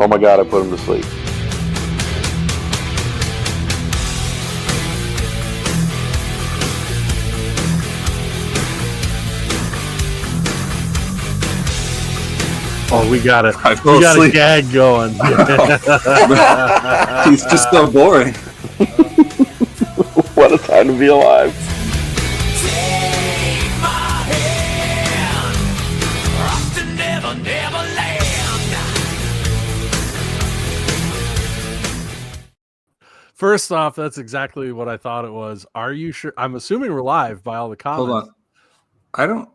Oh my God, I put him to sleep. Oh, we got it. We got a gag going. He's just so boring. What a time to be alive. Take my hand, off to Never, Never Land. First off, that's exactly what I thought it was. Are you sure? I'm assuming we're live by all the comments. Hold on. I don't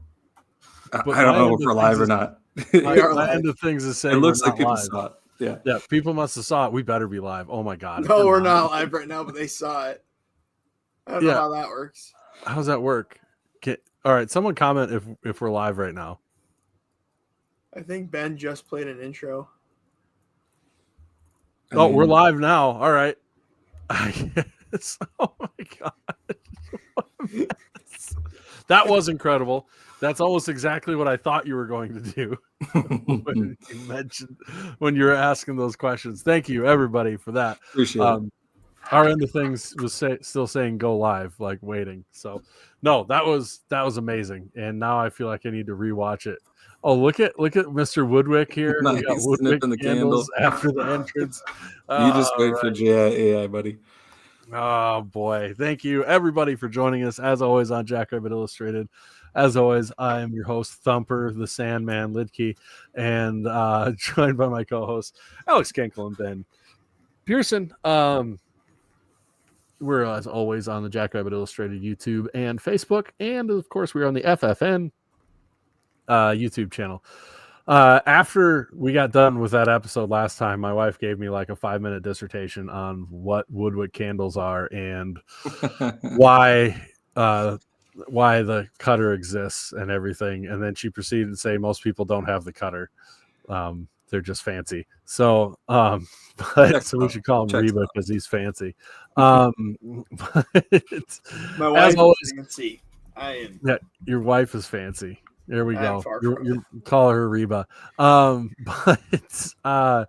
know if we're live or not. My end of things is saying it looks we're like not people live. saw it. Yeah. Yeah, people must have saw it. We better be live. Oh my God. No, we're not live right now, but they saw it. I don't know how that works. How does that work? All right, someone comment if we're live right now. I think Ben just played an intro. Oh, we're live now. All right. Oh my God. That was incredible. That's almost exactly what I thought you were going to do when you mentioned when you were asking those questions. Thank you, everybody, for that. Appreciate it. Our end of things was still saying go live, like waiting. So, no, that was amazing, and now I feel like I need to rewatch it. Oh, look at Mr. Woodwick here. Nice. We got Woodwick Snipping the candles candle. after the entrance. You just wait for AI, buddy. Oh boy. Thank you everybody for joining us as always on Jackrabbit Illustrated. As always, I am your host, Thumper, the Sandman Lidkey, and joined by my co-hosts, Alex Kenkel and Ben Pearson. We're as always on the Jackrabbit Illustrated YouTube and Facebook, and of course we're on the FFN YouTube channel. After we got done with that episode last time, my wife gave me like a 5-minute dissertation on what woodwick candles are and why the cutter exists and everything. And then she proceeded to say most people don't have the cutter. They're just fancy. So, so we should call him Reba because he's fancy. My wife as always, is fancy. I am. Yeah, your wife is fancy. There we go. You call her Reba. But now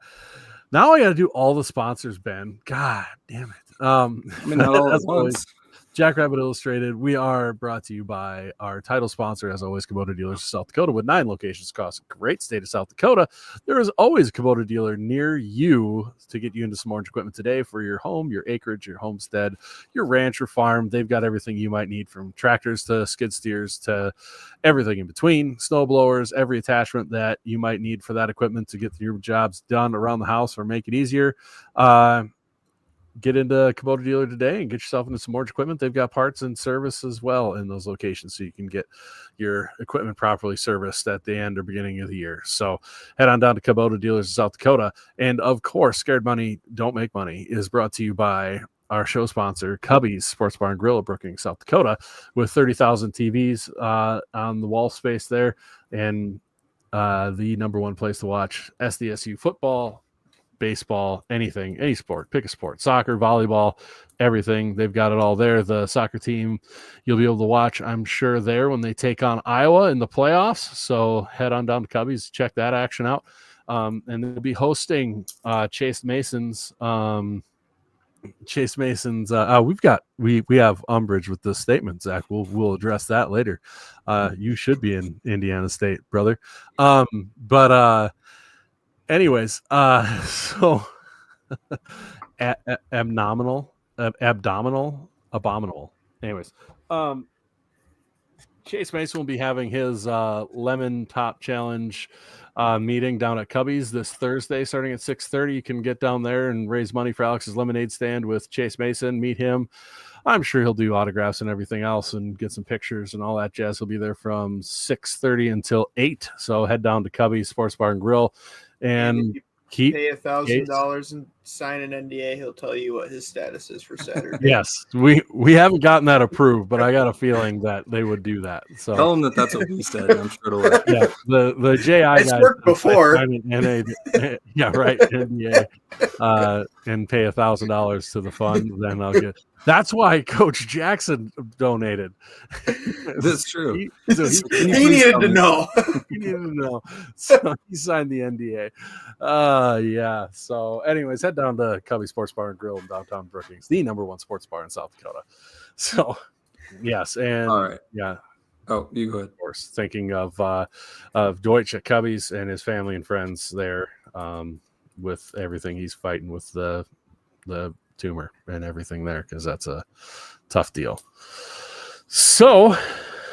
I got to do all the sponsors, Ben. God damn it. Not all at once. Jackrabbit Illustrated. We are brought to you by our title sponsor, as always, Kubota Dealers of South Dakota, with 9 locations across the great state of South Dakota. There is always a Kubota dealer near you to get you into some orange equipment today for your home, your acreage, your homestead, your ranch or farm. They've got everything you might need, from tractors to skid steers to everything in between, snow blowers, every attachment that you might need for that equipment to get your jobs done around the house or make it easier. Get into Kubota dealer today and get yourself into some orange equipment. They've got parts and service as well in those locations, so you can get your equipment properly serviced at the end or beginning of the year. So head on down to Kubota Dealers of South Dakota. And of course, Scared Money Don't Make Money is brought to you by our show sponsor, Cubby's Sports Bar and Grill of Brookings, South Dakota, with 30,000 TVs on the wall space there, and the number one place to watch SDSU football, baseball, anything, any sport. Pick a sport: soccer, volleyball, everything. They've got it all there. The soccer team you'll be able to watch, I'm sure, there when they take on Iowa in the playoffs. So head on down to Cubby's, check that action out. And they'll be hosting Chase Mason's we have umbrage with this statement, Zach. We'll address that later. You should be in Indiana State, brother. Anyways, so abominable. Anyways, Chase Mason will be having his Lemon Top Challenge meeting down at Cubby's this Thursday, starting at 6:30. You can get down there and raise money for Alex's lemonade stand with Chase Mason. Meet him. I'm sure he'll do autographs and everything else and get some pictures and all that jazz. He'll be there from 6:30 until 8. So head down to Cubby's Sports Bar and Grill and pay $1,000 in sign an NDA, he'll tell you what his status is for Saturday. Yes, we haven't gotten that approved, but I got a feeling that they would do that. So Tell him that's what we said. And I'm sure it'll work. yeah, the JI It's guys worked before. sign an NA, yeah, right, NDA, and pay $1,000 to the fund. Then I'll get. That's why Coach Jackson donated. That's true. So He needed to know. he needed to know. So he signed the NDA. Yeah. So, anyways, head down to Cubby Sports Bar and Grill in downtown Brookings, the #1 sports bar in South Dakota. So, yes, and All right. yeah. Oh, you go ahead. Of course, thinking of Deutsch at Cubby's and his family and friends there, with everything he's fighting with the tumor and everything there, because that's a tough deal. So, All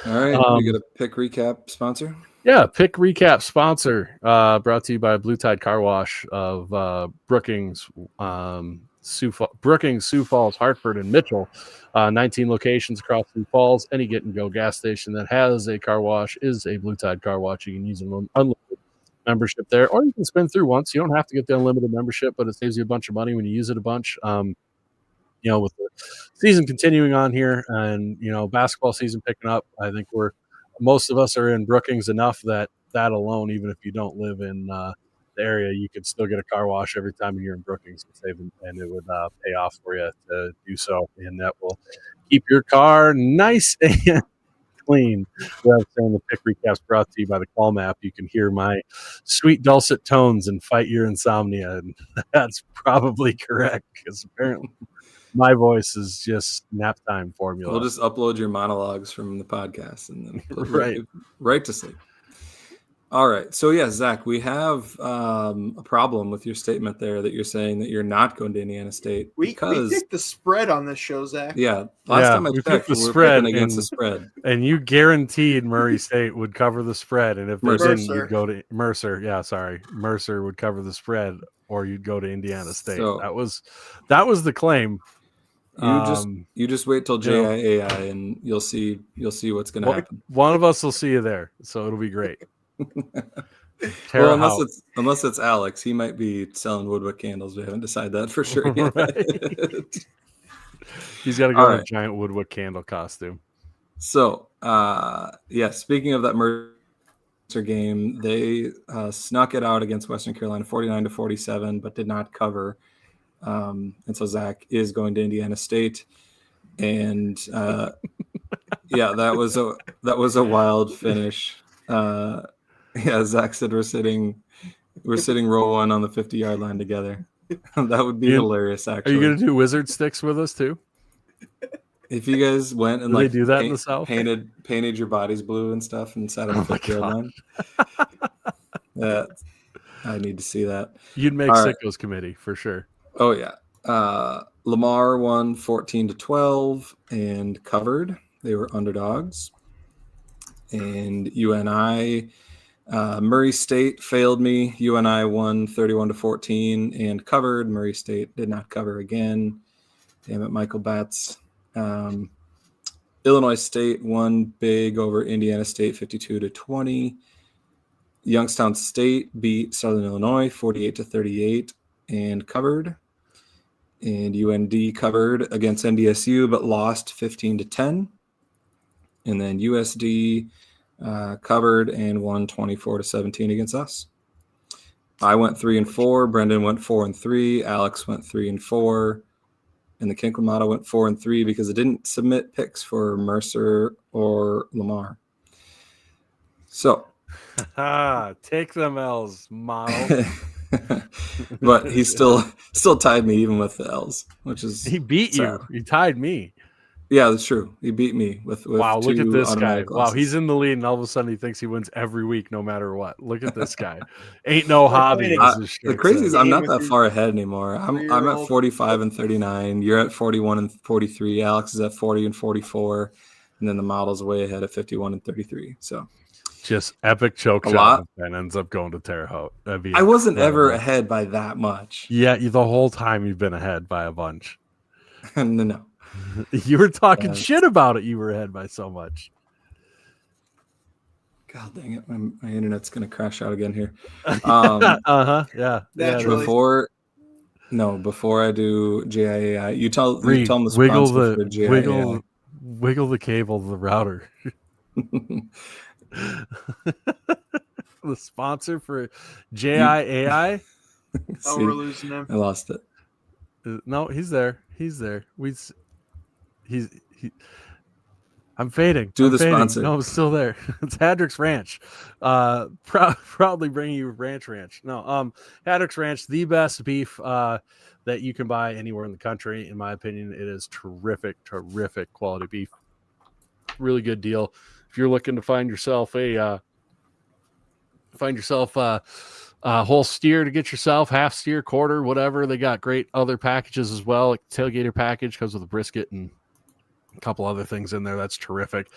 right, we get a pick recap sponsor. Yeah, pick recap sponsor brought to you by Blue Tide Car Wash of Brookings, Sioux Falls, Hartford, and Mitchell. 19 locations across Sioux Falls. Any get and go gas station that has a car wash is a Blue Tide Car Wash. You can use an unlimited membership there, or you can spend through once. You don't have to get the unlimited membership, but it saves you a bunch of money when you use it a bunch. With the season continuing on here and basketball season picking up, I think most of us are in Brookings enough that alone, even if you don't live in the area, you could still get a car wash every time you're in Brookings and it would pay off for you to do so, and that will keep your car nice and clean. Without saying, the pick recap's brought to you by the Call Map. You can hear my sweet dulcet tones and fight your insomnia, and that's probably correct, because apparently my voice is just nap time formula. We'll just upload your monologues from the podcast and then right to sleep. All right. So, yeah, Zach, we have a problem with your statement there that you're saying that you're not going to Indiana State. We picked the spread on this show, Zach. Yeah. Last time I checked, we were picking against the spread. And you guaranteed Murray State would cover the spread. And if they didn't, you'd go to Mercer. Yeah, sorry. Mercer would cover the spread, or you'd go to Indiana State. So, that was the claim. You just wait till JIAI and you'll see what's going to happen. One of us will see you there, so it'll be great. Well, unless it's Alex, he might be selling woodwick candles. We haven't decided that for sure yet. Right. He's got to go in a giant woodwick candle costume. So, speaking of that Mercer game, they snuck it out against Western Carolina 49-47, but did not cover. And so Zach is going to Indiana State, and that was a wild finish. Zach said we're sitting row one on the 50-yard line together. That would be hilarious. Actually, are you going to do wizard sticks with us too? If you guys went and they do that in the South, painted your bodies blue and stuff, and sat on the 50-yard line. I need to see that. You'd make Sickos committee for sure. Oh yeah. Lamar won 14-12 and covered. They were underdogs. And UNI, Murray State failed me. UNI won 31-14 and covered. Murray State did not cover again. Damn it, Michael Batts. Illinois State won big over Indiana State 52-20. Youngstown State beat Southern Illinois 48-38 and covered. And UND covered against NDSU but lost 15-10. And then USD covered and won 24-17 against us. I went 3-4. Brendan went 4-3. Alex went 3-4. And the Kinkelmata went 4-3 because it didn't submit picks for Mercer or Lamar. So take them L's, model. But he still tied me even with the L's, which is he beat sad. You. He tied me. Yeah, that's true. He beat me with wow. Look at this guy. Losses. Wow, he's in the lead, and all of a sudden he thinks he wins every week, no matter what. Look at this guy. Ain't no hobby. The crazy is I'm not that far ahead anymore. I'm at 45-39. You're at 41-43. Alex is at 40-44, and then the model's way ahead at 51-33. So. Just epic choke shot and ends up going to Terre Haute. I wasn't ever ahead by that much. Yeah, the whole time you've been ahead by a bunch. No. You were talking shit about it. You were ahead by so much. God dang it. My internet's going to crash out again here. Yeah. Naturally. No, before I do JIAI, you tell them the wiggle sponsor for JIAI. wiggle the cable to the router. The sponsor for JIAI. Oh, we're losing him. I lost it. No, he's there. I'm fading. Do I'm the fading. sponsor. No, I'm still there. It's Hadrick's Ranch. Proudly bringing you Ranch. No, Hadrick's Ranch, the best beef that you can buy anywhere in the country. In my opinion, it is terrific quality beef. Really good deal. If you're looking to find yourself a whole steer to get yourself, half steer, quarter, whatever. They got great other packages as well. Like tailgater package comes with a brisket and a couple other things in there. That's terrific.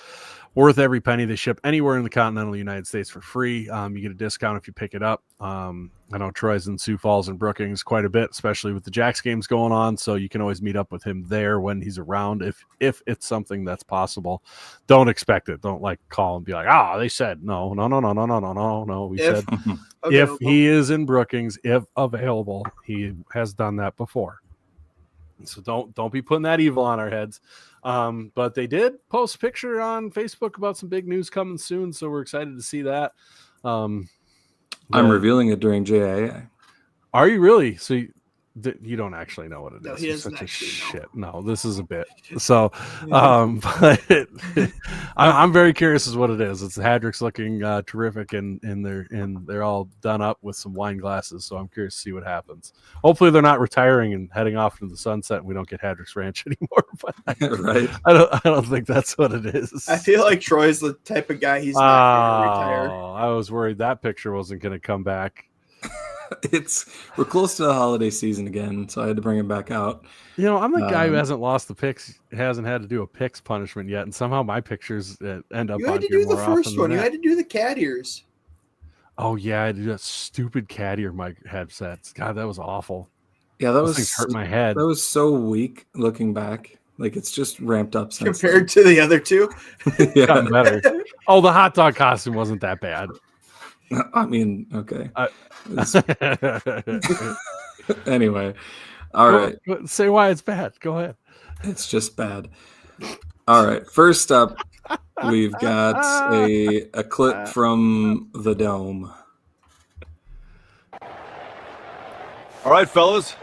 Worth every penny. They ship anywhere in the continental United States for free. You get a discount if you pick it up. I know Troy's in Sioux Falls and Brookings quite a bit, especially with the Jacks games going on. So you can always meet up with him there when he's around. If it's something that's possible, don't expect it. Don't call and be like, they said no. We said if he is in Brookings, if available, he has done that before. So don't be putting that evil on our heads. But they did post a picture on Facebook about some big news coming soon, so we're excited to see that. I'm revealing it during JIA. Are you really? So you don't actually know what it is. No, he doesn't such a actually shit. No, this is a bit. So, but I'm very curious as what it is. It's Hadrick's looking terrific, and they're all done up with some wine glasses. So I'm curious to see what happens. Hopefully, they're not retiring and heading off into the sunset, and we don't get Hadrick's Ranch anymore. But Right? I don't think that's what it is. I feel like Troy's the type of guy he's not going to retire. I was worried that picture wasn't going to come back. We're close to the holiday season again, so I had to bring it back out. I'm the guy who hasn't lost the picks, hasn't had to do a picks punishment yet, and somehow my pictures end up. You on had to here do the more first often one. than You that. had to do the cat ears. Oh yeah, I did that stupid cat ear mic headsets. God, that was awful. Yeah, that Those was things hurt my head. That was so weak looking back. Like it's just ramped up since Compared to the other two. yeah, Gotten better. Oh, the hot dog costume wasn't that bad. I mean, okay. Anyway, all right. Say why it's bad. Go ahead. It's just bad. All right. First up, we've got a clip from the Dome. All right, fellas,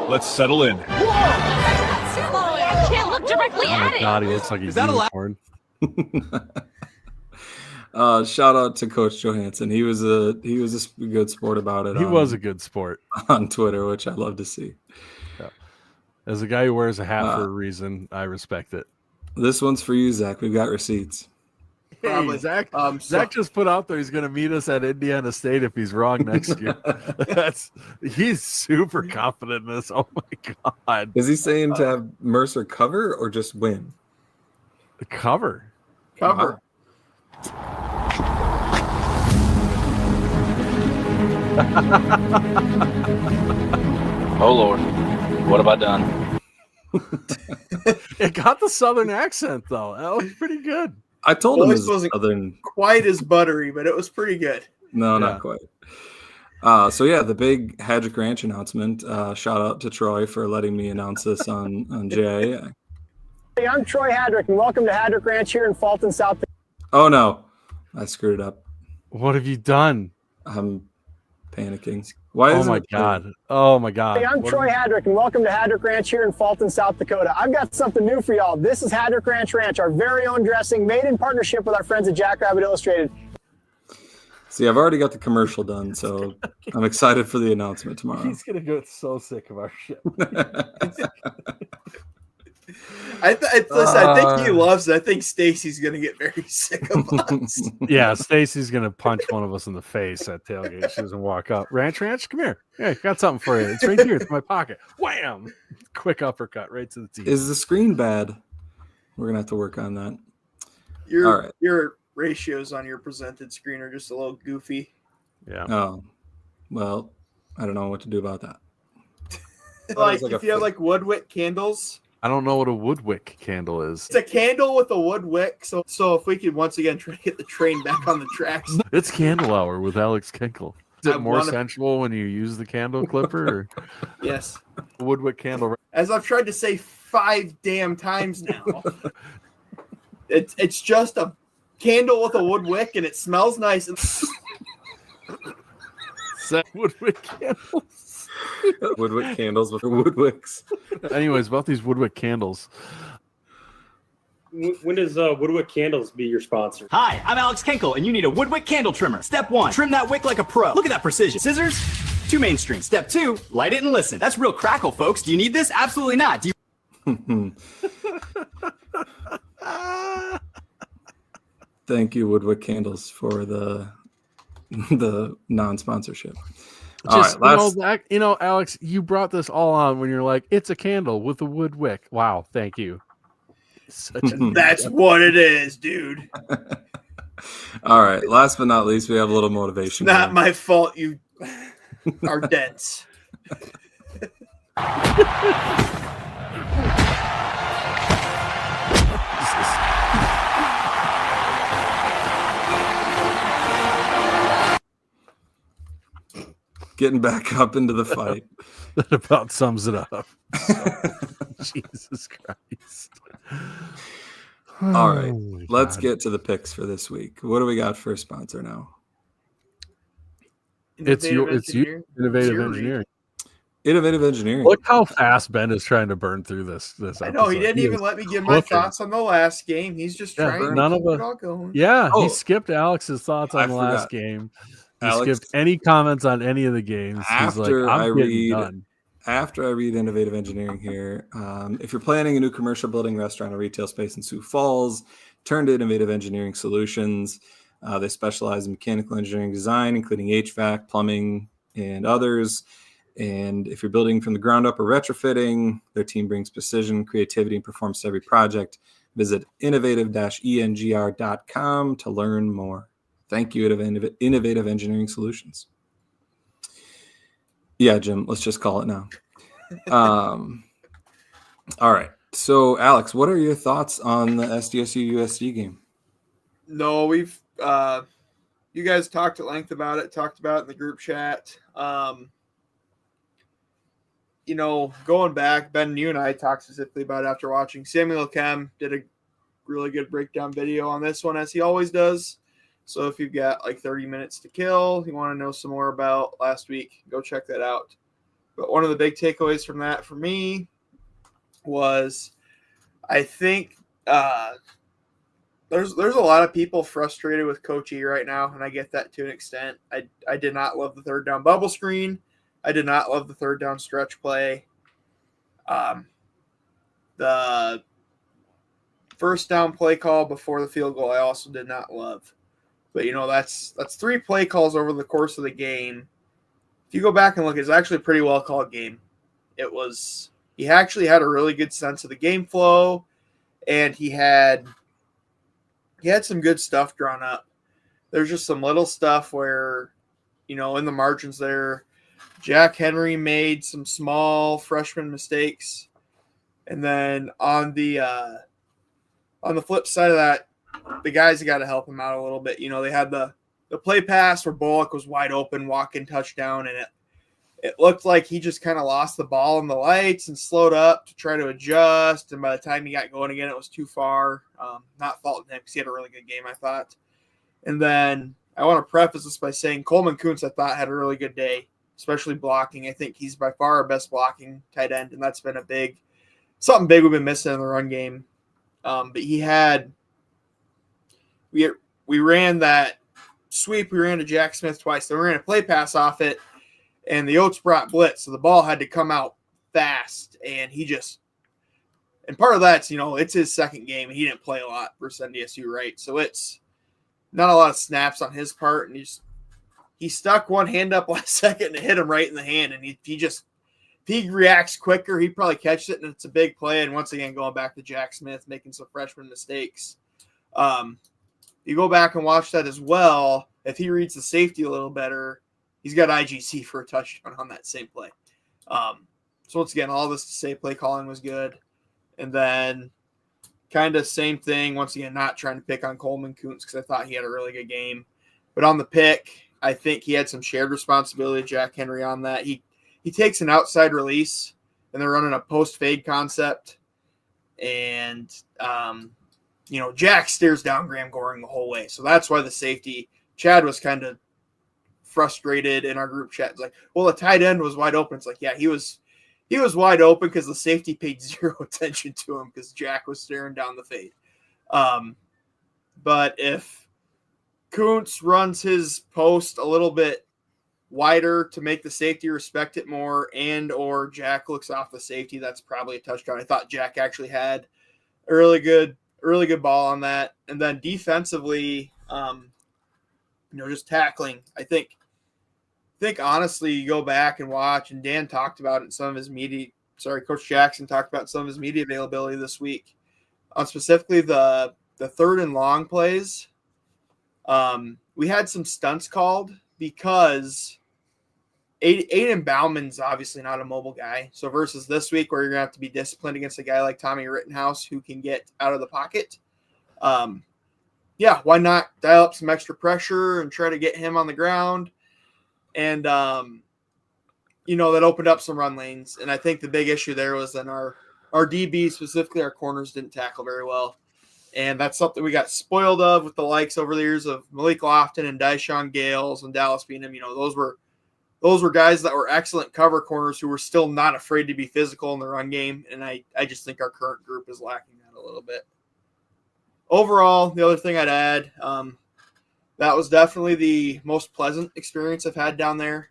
let's settle in. I can't look directly Oh at my it. God, he looks like he's unicorn. Shout out to Coach Johansson. He was a good sport about it. He was a good sport on Twitter, which I love to see. Yeah. As a guy who wears a hat for a reason, I respect it. This one's for you, Zach. We've got receipts. Hey, Zach just put out there he's going to meet us at Indiana State if he's wrong next year. He's super confident in this. Oh my God! Is he saying to have Mercer cover or just win? The cover. Cover. Oh Lord, what have I done? It got the southern accent though. That was pretty good. I told him Voice it wasn't southern. quite as buttery, but it was pretty good. No, Yeah. not quite. So yeah, the big Hadrick Ranch announcement. Shout out to Troy for letting me announce this on JIA. Hey, I'm Troy Hadrick, and welcome to Hadrick Ranch here in Fulton, South Dakota. Oh no, I screwed it up. What have you done? I'm panicking. Why Oh is my it? God! Oh my God! Hey, I'm What Troy have Hadrick, and welcome to Hadrick Ranch here in Fulton, South Dakota. I've got something new for y'all. This is Hadrick Ranch, our very own dressing, made in partnership with our friends at Jackrabbit Illustrated. See, I've already got the commercial done, so I'm excited for the announcement tomorrow. He's gonna get so sick of our shit. Listen, I think he loves it. I think Stacy's going to get very sick of us. Yeah, Stacy's gonna punch one of us in the face at tailgate. She doesn't walk up. Ranch, come here. Hey, got something for you. It's right here. It's in my pocket. Wham! Quick uppercut right to the teeth. Is the screen bad? We're gonna have to work on that. Your All right. your ratios on your presented screen are just a little goofy. Yeah. Oh, well, I don't know what to do about that. Like like if a you have fake- like wood wick candles, I don't know what a woodwick candle is. it's a candle with a wood wick. So if we could once again try to get the train back on the tracks. It's Candle Hour with Alex Kenkel. it more sensual when you use the candle clipper? Or Yes. Woodwick candle. As I've tried to say 5 damn times now, it's just a candle with a wood wick, and it smells nice. Set Woodwick candles. Woodwick candles with Woodwicks. Anyways, about these Woodwick candles. When does Woodwick Candles be your sponsor? Hi, I'm Alex Kenkel, and you need a Woodwick candle trimmer. Step 1, trim that wick like a pro. Look at that precision. Scissors, 2 mainstream. Step 2, light it and listen. That's real crackle, folks. Do you need this? Absolutely not. Do you... Thank you, Woodwick Candles, for the non-sponsorship. Just, Alex, you brought this all on when you're like, it's a candle with a wood wick. Wow, thank you. That's what it is, dude. All right. Last but not least, we have a little motivation. It's not my fault you are dense. Getting back up into the fight. That about sums it up. Jesus Christ. All right. Oh, Let's God. get to the picks for this week. What do we got for a sponsor now? It's you, Innovative Engineering. Innovative Engineering. Look how fast Ben is trying to burn through this. I know he didn't even let me give my thoughts on the last game. He's just trying to keep it all going. Yeah, he skipped Alex's thoughts on the last game. He skipped any comments on any of the games. He's like, After I read Innovative Engineering here, if you're planning a new commercial building, restaurant, or retail space in Sioux Falls, turn to Innovative Engineering Solutions. They specialize in mechanical engineering design, including HVAC, plumbing, and others. And if you're building from the ground up or retrofitting, their team brings precision, creativity, and performance to every project. Visit innovative-engr.com to learn more. Thank you, Innovative Engineering Solutions. Yeah, Jim, let's just call it now. All right. So, Alex, what are your thoughts on the SDSU-USD game? No, we've you guys talked at length about it, talked about it in the group chat. Going back, Ben, you and I talked specifically about it after watching. Samuel Kem did a really good breakdown video on this one, as he always does. So if you've got like 30 minutes to kill, you want to know some more about last week, go check that out. But one of the big takeaways from that for me was I think there's a lot of people frustrated with Coach E right now, and I get that to an extent. I did not love the third down bubble screen. I did not love the third down stretch play. The first down play call before the field goal I also did not love. But, that's 3 play calls over the course of the game. If you go back and look, it's actually a pretty well-called game. He actually had a really good sense of the game flow, and he had some good stuff drawn up. There's just some little stuff where, in the margins there, Jack Henry made some small freshman mistakes. And then on the flip side of that, the guys got to help him out a little bit. They had the play pass where Bullock was wide open, walk-in touchdown, and it looked like he just kind of lost the ball in the lights and slowed up to try to adjust. And by the time he got going again, it was too far. Not faulting him because he had a really good game, I thought. And then I want to preface this by saying Coleman Kuntz, I thought, had a really good day, especially blocking. I think he's by far our best blocking tight end, and that's been something big we've been missing in the run game. But we ran that sweep. We ran to Jack Smith twice. Then we ran a play pass off it, and the Oats brought blitz, so the ball had to come out fast. And and part of that's, it's his second game, and he didn't play a lot versus NDSU, right? So it's not a lot of snaps on his part, and he stuck one hand up last second and it hit him right in the hand. And if he reacts quicker, he probably catches it, and it's a big play. And once again, going back to Jack Smith making some freshman mistakes. You go back and watch that as well. If he reads the safety a little better, he's got IGC for a touchdown on that same play. So once again, all this to say play calling was good. And then kind of same thing, once again, not trying to pick on Coleman Kuntz because I thought he had a really good game. But on the pick, I think he had some shared responsibility, Jack Henry, on that. He takes an outside release, and they're running a post fade concept, and Jack stares down Graham Goring the whole way. So that's why the safety, Chad was kind of frustrated in our group chat. It's like, well, the tight end was wide open. It's like, yeah, he was wide open because the safety paid zero attention to him because Jack was staring down the fade. But if Kuntz runs his post a little bit wider to make the safety respect it more, and or Jack looks off the safety, that's probably a touchdown. I thought Jack actually had a really good ball on that. And then defensively, just tackling. I think honestly, you go back and watch, and Dan talked about it in some of his media. Sorry, Coach Jackson talked about some of his media availability this week on specifically the third and long plays. We had some stunts called because Aiden Bauman's obviously not a mobile guy. So versus this week where you're going to have to be disciplined against a guy like Tommy Rittenhouse who can get out of the pocket. Why not dial up some extra pressure and try to get him on the ground? And, that opened up some run lanes. And I think the big issue there was then our DB, specifically our corners, didn't tackle very well. And that's something we got spoiled of with the likes over the years of Malik Lofton and Dyshawn Gales and Dallas Beanham. Those were guys that were excellent cover corners who were still not afraid to be physical in the run game. And I just think our current group is lacking that a little bit. Overall, the other thing I'd add, that was definitely the most pleasant experience I've had down there.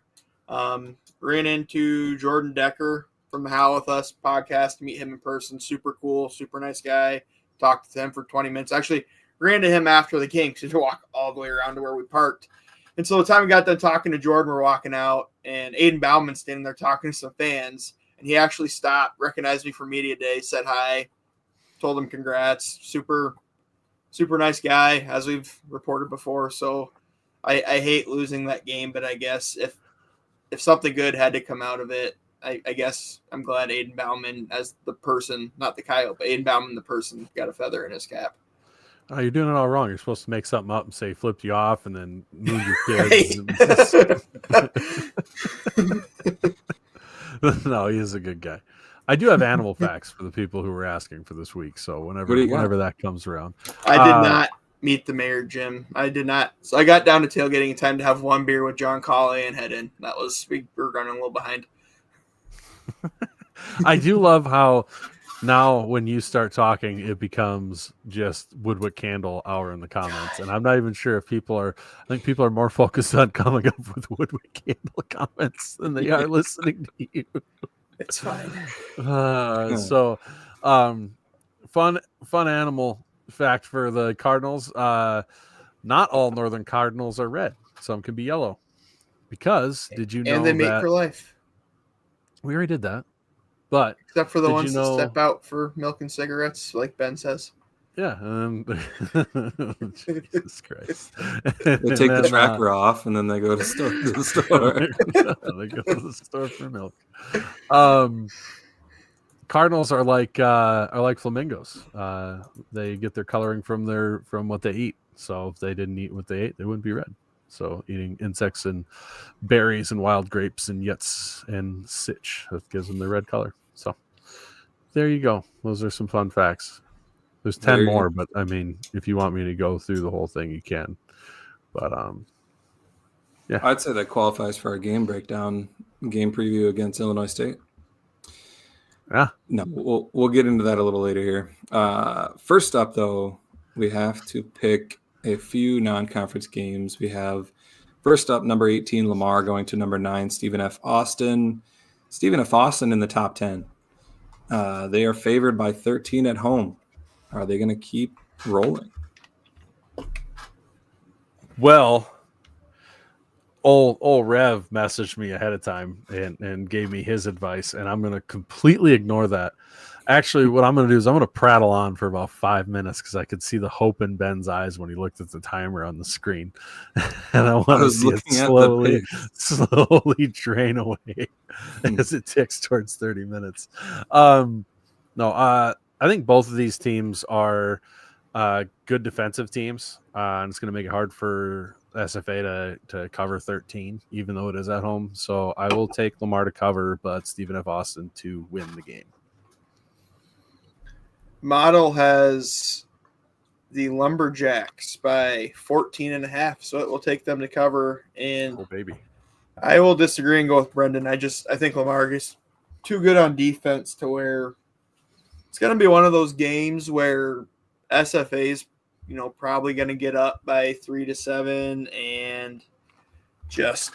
Ran into Jordan Decker from the How With Us podcast to meet him in person. Super cool, super nice guy. Talked to him for 20 minutes. Actually, ran to him after the game because he had to walk all the way around to where we parked. And so the time we got done talking to Jordan, we're walking out, and Aiden Bauman's standing there talking to some fans. And he actually stopped, recognized me for media day, said hi, told him congrats. Super, super nice guy, as we've reported before. So I hate losing that game, but I guess if something good had to come out of it, I guess I'm glad Aiden Bauman as the person, not the coyote, but Aiden Bauman, the person, got a feather in his cap. Oh, you're doing it all wrong. You're supposed to make something up and say flipped you off and then move your kids. No, he is a good guy. I do have animal facts for the people who were asking for this week. So whenever that comes around. I did not meet the mayor, Jim. I did not. So I got down to tailgating in time to have one beer with John Colley and head in. We were running a little behind. I do love how now when you start talking, it becomes just Woodwick Candle hour in the comments. And I'm not even sure if I think people are more focused on coming up with Woodwick Candle comments than they are listening to you. It's fine. Fun animal fact for the Cardinals. Not all Northern Cardinals are red. Some can be yellow. Because did you know and they mate that for life? We already did that. But except for the ones that step out for milk and cigarettes, like Ben says. Yeah. Jesus Christ. They take the tracker off and then they go to the store. They go to the store for milk. Cardinals are like flamingos. They get their coloring from what they eat. So if they didn't eat what they ate, they wouldn't be red. So eating insects and berries and wild grapes and yuts and sitch, that gives them the red color. So there you go. Those are some fun facts. There's 10 more, but I mean, if you want me to go through the whole thing, you can. But yeah, I'd say that qualifies for our game breakdown, game preview against Illinois State. Yeah. No, we'll get into that a little later here. First up, though, we have to pick a few non-conference games. We have first up number 18 Lamar going to number 9 Stephen F. Austin. Stephen F. Austin in the top 10. They are favored by 13 at home. Are they going to keep rolling? Well, old Rev messaged me ahead of time and gave me his advice, and I'm going to completely ignore that. Actually, what I'm going to do is I'm going to prattle on for about 5 minutes because I could see the hope in Ben's eyes when he looked at the timer on the screen. And I want to see it slowly drain away as it ticks towards 30 minutes. I think both of these teams are good defensive teams, and it's going to make it hard for SFA to cover 13, even though it is at home. So I will take Lamar to cover, but Stephen F. Austin to win the game. Model has the Lumberjacks by 14.5, so it will take them to cover. And Oh, baby. I will disagree and go with Brendan. I think Lamar is too good on defense to where it's going to be one of those games where SFA's, probably going to get up by 3-7 and just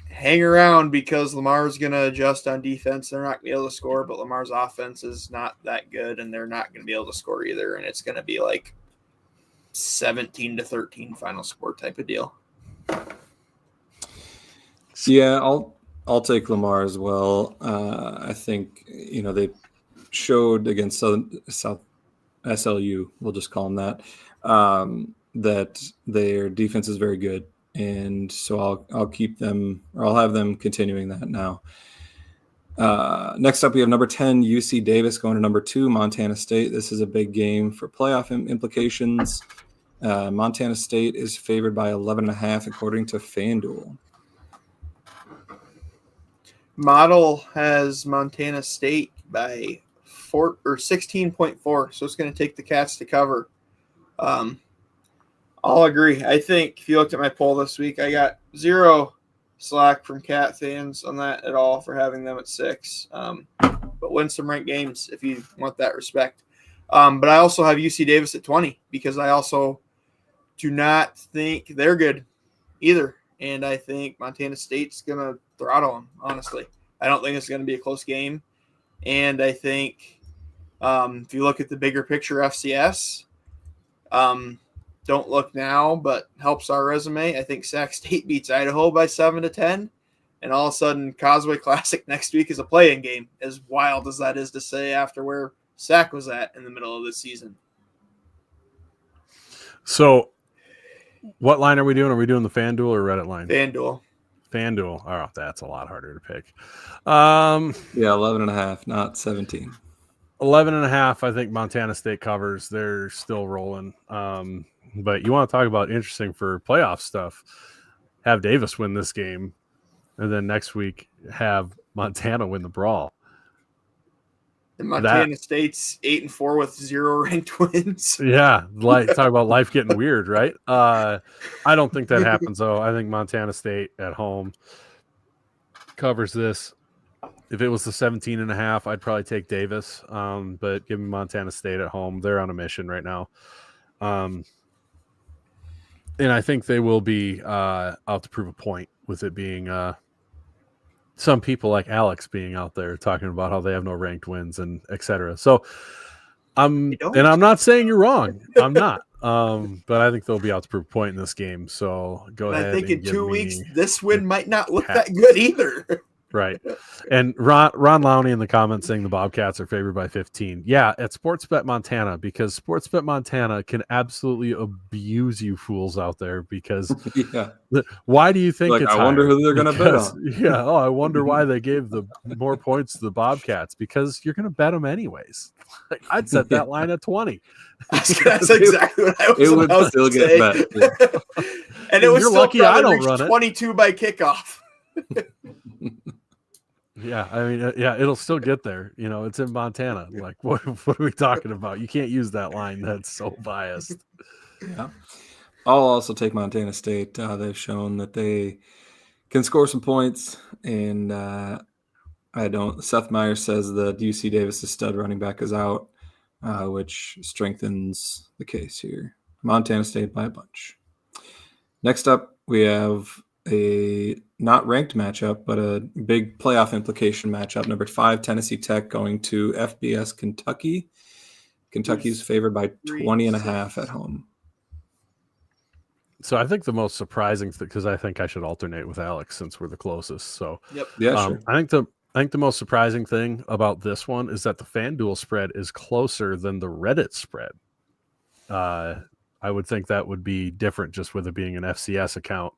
hang around because Lamar's going to adjust on defense. They're not going to be able to score, but Lamar's offense is not that good, and they're not going to be able to score either. And it's going to be like 17-13 final score type of deal. Yeah, I'll take Lamar as well. I think they showed against South SLU, we'll just call them that, that their defense is very good. And so I'll keep them, or I'll have them continuing that now. Next up, we have number 10, UC Davis going to number 2, Montana State. This is a big game for playoff implications. Montana State is favored by 11.5 according to FanDuel. Model has Montana State by 16.4, so it's going to take the Cats to cover. I'll agree. I think if you looked at my poll this week, I got 0 slack from Cat fans on that at all for having them at 6. But win some ranked games if you want that respect. But I also have UC Davis at 20 because I also do not think they're good either. And I think Montana State's going to throttle them, honestly. I don't think it's going to be a close game. And I think if you look at the bigger picture FCS, don't look now, but helps our resume. I think Sac State beats Idaho by 7-10. And all of a sudden, Causeway Classic next week is a play-in game, as wild as that is to say after where Sac was at in the middle of the season. So what line are we doing? Are we doing the FanDuel or Reddit line? FanDuel. FanDuel. Oh, that's a lot harder to pick. Yeah, 11.5, not 17. 11.5. I think Montana State covers. They're still rolling. But you want to talk about interesting for playoff stuff. Have Davis win this game, and then next week have Montana win the brawl. And Montana State's 8-4 with 0 ranked wins. Yeah, talk about life getting weird, right? I don't think that happens, though. I think Montana State at home covers this. If it was the 17.5, I'd probably take Davis. But give me Montana State at home. They're on a mission right now. And I think they will be out to prove a point with it being some people like Alex being out there talking about how they have no ranked wins and etc. So I'm not saying you're wrong. I'm not. But I think they'll be out to prove a point in this game. So go ahead. I think in 2 weeks, this win might not look that good either. Right. And Ron Lowney in the comments saying the Bobcats are favored by 15. Yeah, at Sportsbet Montana, because Sportsbet Montana can absolutely abuse you fools out there because why do you think it's I wonder who they're going to bet on. Yeah. Oh, I wonder why they gave the more points to the Bobcats because you're going to bet them anyways. I'd set that line at 20. That's exactly what I was about to still say. Get bet. And it was you're still lucky I don't run it. 22 by kickoff. Yeah, I mean, it'll still get there. It's in Montana. Like, what are we talking about? You can't use that line. That's so biased. Yeah. I'll also take Montana State. They've shown that they can score some points, and I don't. Seth Meyers says that UC Davis' stud running back is out, which strengthens the case here. Montana State by a bunch. Next up, we have a not ranked matchup, but a big playoff implication matchup. Number 5, Tennessee Tech going to FBS Kentucky. Kentucky's favored by 20.5 at home. So I think the most surprising thing, because I think I should alternate with Alex since we're the closest. So yep. Yeah, sure. I think the most surprising thing about this one is that the FanDuel spread is closer than the Reddit spread. I would think that would be different just with it being an FCS account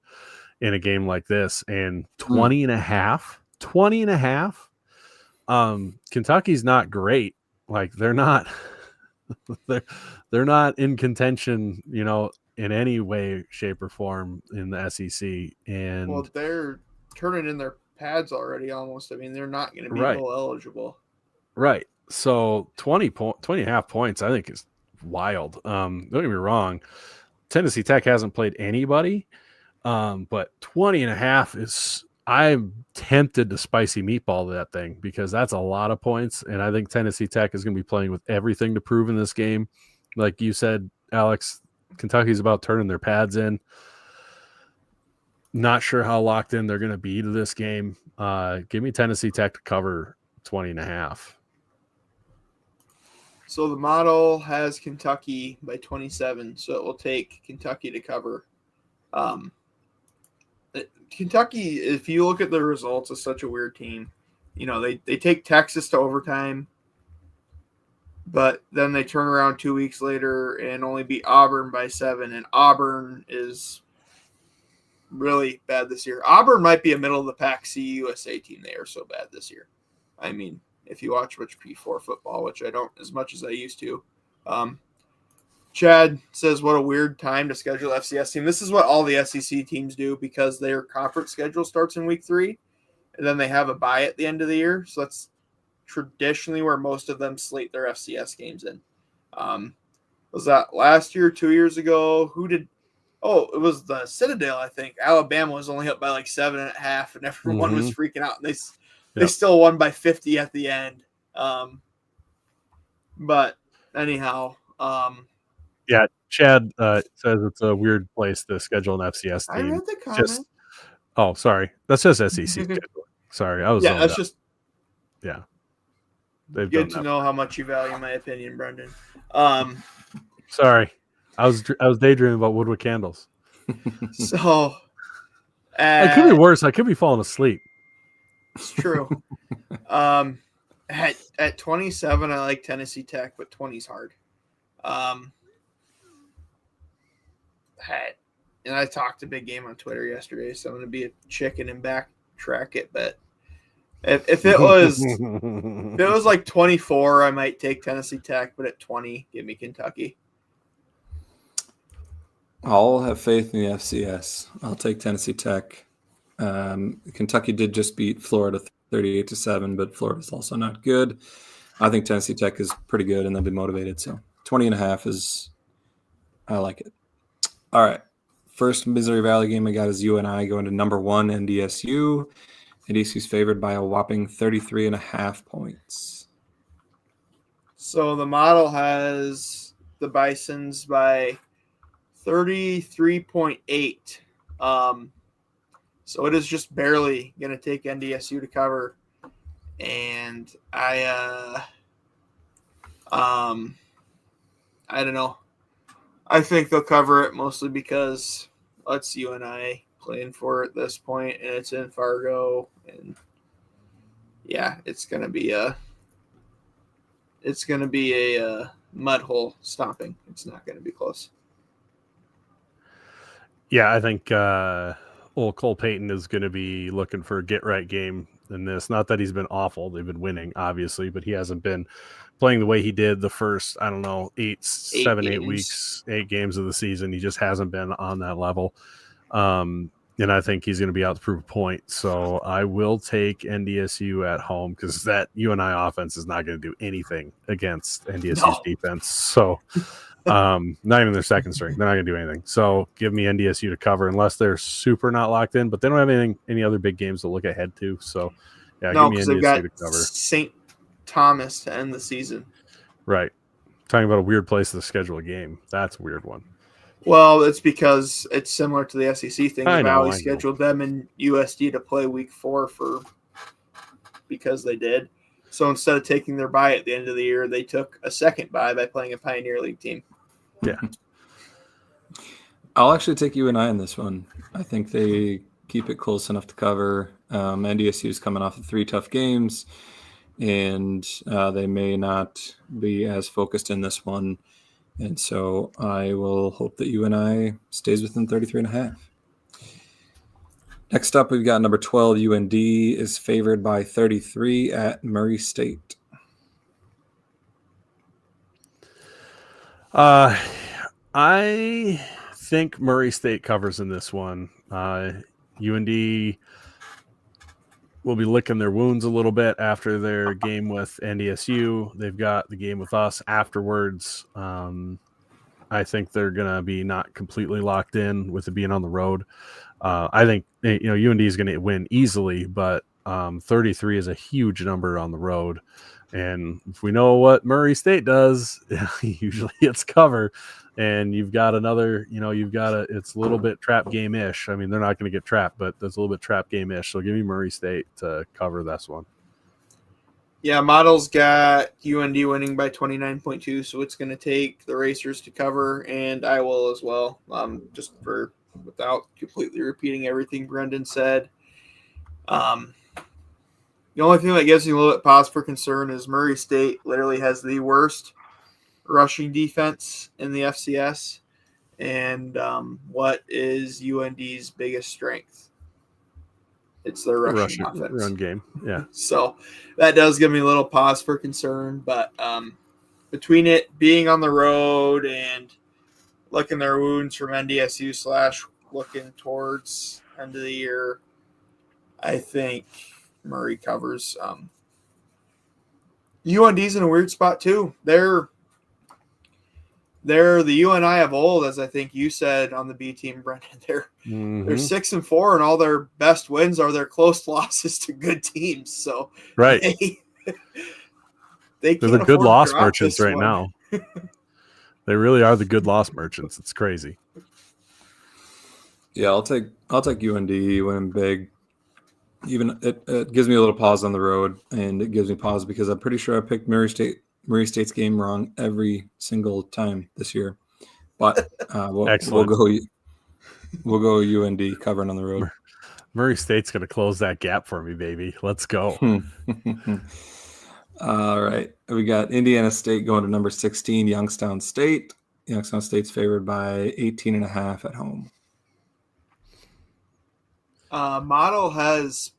in a game like this. And 20.5. Kentucky's not great. Like they're not in contention, in any way, shape, or form in the SEC. And Well, they're turning in their pads already almost. I mean, they're not going to be Right. bowl eligible. right. So 20 and a half points, I think, is wild. Don't get me wrong. Tennessee Tech hasn't played anybody, but 20 and a half is, I'm tempted to spicy meatball that thing because that's a lot of points. And I think Tennessee Tech is going to be playing with everything to prove in this game. Like you said, Alex, Kentucky's about turning their pads in. Not sure how locked in they're going to be to this game. Give me Tennessee Tech to cover 20 and a half. So the model has Kentucky by 27, so it will take Kentucky to cover. Kentucky, if you look at the results, is such a weird team. You know, they take Texas to overtime, but then they turn around 2 weeks later and only beat Auburn by 7, and Auburn is really bad this year. Auburn might be a middle-of-the-pack CUSA team. They are so bad this year. I mean, if you watch much P4 football, which I don't as much as I used to. Chad says, what a weird time to schedule FCS team. This is what all the SEC teams do because their conference schedule starts in week 3, and then they have a bye at the end of the year. So that's traditionally where most of them slate their FCS games in. Was that last year, 2 years ago? Who did? Oh, it was the Citadel, I think. Alabama was only up by like 7.5, and everyone was freaking out. And they still won by 50 at the end. But anyhow, Yeah, Chad says it's a weird place to schedule an FCS I team. read the comment. Just, oh, sorry. That's just SEC schedule. Sorry, I was. Yeah, that's just yeah. They've good done to that. know how much you value my opinion, Brendan. Sorry, I was daydreaming about Woodwood candles. So It could be worse. I could be falling asleep. It's true. At 27, I like Tennessee Tech, but 20's hard. And I talked a big game on Twitter yesterday, so I'm going to be a chicken and backtrack it. But if it was like 24, I might take Tennessee Tech, but at 20, give me Kentucky. I'll have faith in the FCS. I'll take Tennessee Tech. Kentucky did just beat Florida 38-7, but Florida's also not good. I think Tennessee Tech is pretty good, and they'll be motivated. So 20 and a half is, I like it. All right. First Missouri Valley game I got is UNI going to number 1 NDSU. NDSU's favored by a whopping 33.5 points. So the model has the Bisons by 33.8. So it is just barely going to take NDSU to cover. And I don't know. I think they'll cover it mostly because it's UNI playing for it at this point, and it's in Fargo. And yeah, it's going to be a mud hole stomping. It's not going to be close. Yeah, I think old Cole Payton is going to be looking for a get-right game in this. Not that he's been awful. They've been winning, obviously, but he hasn't been playing the way he did the first, I don't know, 8 weeks, 8 games of the season. He just hasn't been on that level. And I think he's going to be out to prove a point. So I will take NDSU at home because that UNI offense is not going to do anything against NDSU's defense. So not even their second string. They're not going to do anything. So give me NDSU to cover unless they're super not locked in. But they don't have any other big games to look ahead to. So yeah, no, give me because they've got NDSU to cover. St. Thomas to end the season. Right. Talking about a weird place to schedule a game. That's a weird one. Well, it's because it's similar to the SEC thing. I The know, Valley scheduled them and USD to play week 4 because they did. So instead of taking their bye at the end of the year, they took a second bye by playing a Pioneer League team. Yeah. I'll actually take UNI in this one. I think they keep it close enough to cover. NDSU is coming off of 3 tough games, and they may not be as focused in this one. And so I will hope that UNI stays within 33.5. Next up, we've got number 12, UND is favored by 33 at Murray State. I think Murray State covers in this one. UND will be licking their wounds a little bit after their game with NDSU. They've got the game with us afterwards. I think they're going to be not completely locked in with it being on the road. I think UND is going to win easily, but 33 is a huge number on the road. And if we know what Murray State does, usually it's cover. And you've got another, it's a little bit trap game-ish. I mean, they're not going to get trapped, but there's a little bit trap game-ish. So give me Murray State to cover this one. Yeah, Model's got UND winning by 29.2, so it's going to take the Racers to cover, and I will as well, without completely repeating everything Brendan said. The only thing that gives me a little bit pause for concern is Murray State literally has the worst rushing defense in the FCS. And what is UND's biggest strength? It's their rushing offense. Run game, yeah. So that does give me a little pause for concern. But between it being on the road and licking their wounds from NDSU / looking towards end of the year, I think Murray covers. UND's in a weird spot too. They're the UNI of old, as I think you said on the B team, Brendan. They're 6-4, and all their best wins are their close losses to good teams. So right, they're the good loss merchants right now. They really are the good loss merchants. It's crazy. Yeah, I'll take UND winning big. Even it gives me a little pause on the road, and it gives me pause because I'm pretty sure I picked Murray State's game wrong every single time this year. But we'll go UND covering on the road. Murray State's going to close that gap for me, baby. Let's go. All right, we got Indiana State going to number 16, Youngstown State. Youngstown State's favored by 18.5 at home. Model has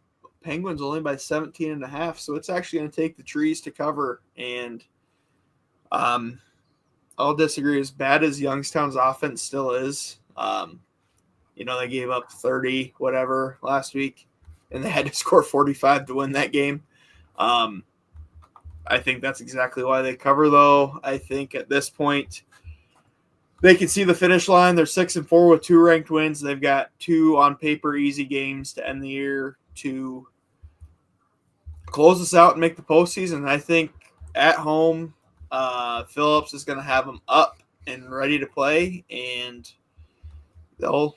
Penguins only by 17.5, so it's actually going to take the trees to cover. And I'll disagree. As bad as Youngstown's offense still is, they gave up 30 whatever last week, and they had to score 45 to win that game. I think that's exactly why they cover, though. I think at this point they can see the finish line. They're 6-4 with 2 ranked wins. They've got 2 on paper easy games to end the year to close this out and make the postseason. I think at home, Phillips is going to have them up and ready to play, and they'll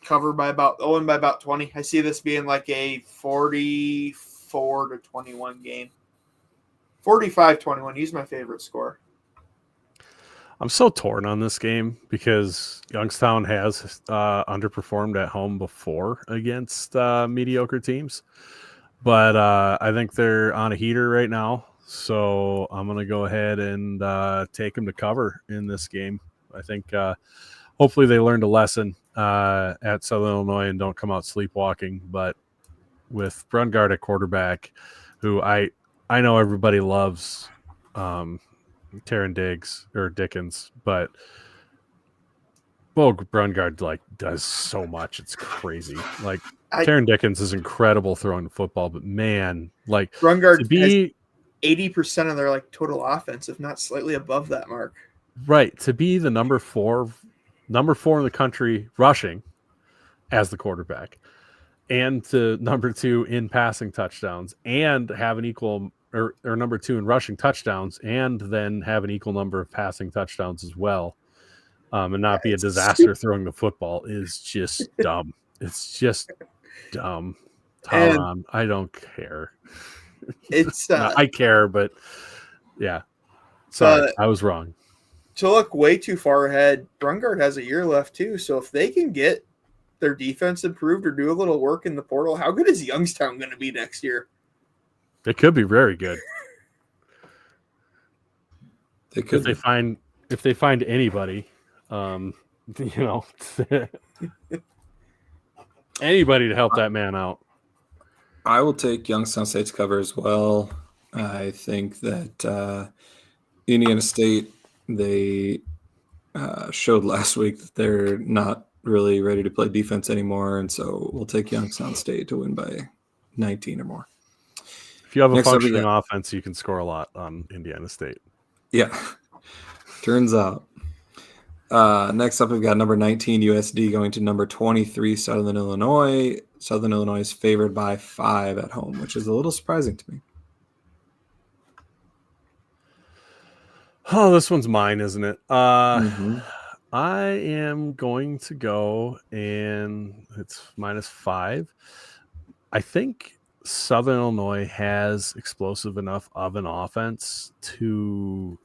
cover by about 20. I see this being like a 44-21 game. 45-21. He's my favorite score. I'm so torn on this game because Youngstown has underperformed at home before against mediocre teams. But I think they're on a heater right now. So I'm going to go ahead and take them to cover in this game. I think hopefully they learned a lesson at Southern Illinois and don't come out sleepwalking. But with Brungard at quarterback, who I know everybody loves Taron Dickens, but Bo Brungard does so much. It's crazy. Taron Dickens is incredible throwing the football, but man, Brungard has 80% of their total offense, if not slightly above that mark. Right. To be the number four in the country rushing as the quarterback, and to number 2 in passing touchdowns, and have an equal or number 2 in rushing touchdowns, and then have an equal number of passing touchdowns as well, and not be a disaster throwing the football is just dumb. It's just dumb. Tom, I don't care. It's I care, but yeah. Sorry, I was wrong. To look way too far ahead, Brungard has a year left too. So if they can get their defense improved or do a little work in the portal, how good is Youngstown going to be next year? It could be very good. They could. If they find anybody, anybody to help that man out. I will take Youngstown State's cover as well. I think that Indiana State, showed last week that they're not really ready to play defense anymore, and so we'll take Youngstown State to win by 19 or more. If you have a Next up, we functioning got- offense, you can score a lot on Indiana State. Yeah, turns out. Next up, we've got number 19 USD going to number 23 Southern Illinois. Southern Illinois is favored by 5 at home, which is a little surprising to me. Oh, this one's mine, isn't it? Mhm. I am going to go, and it's -5. I think Southern Illinois has explosive enough of an offense to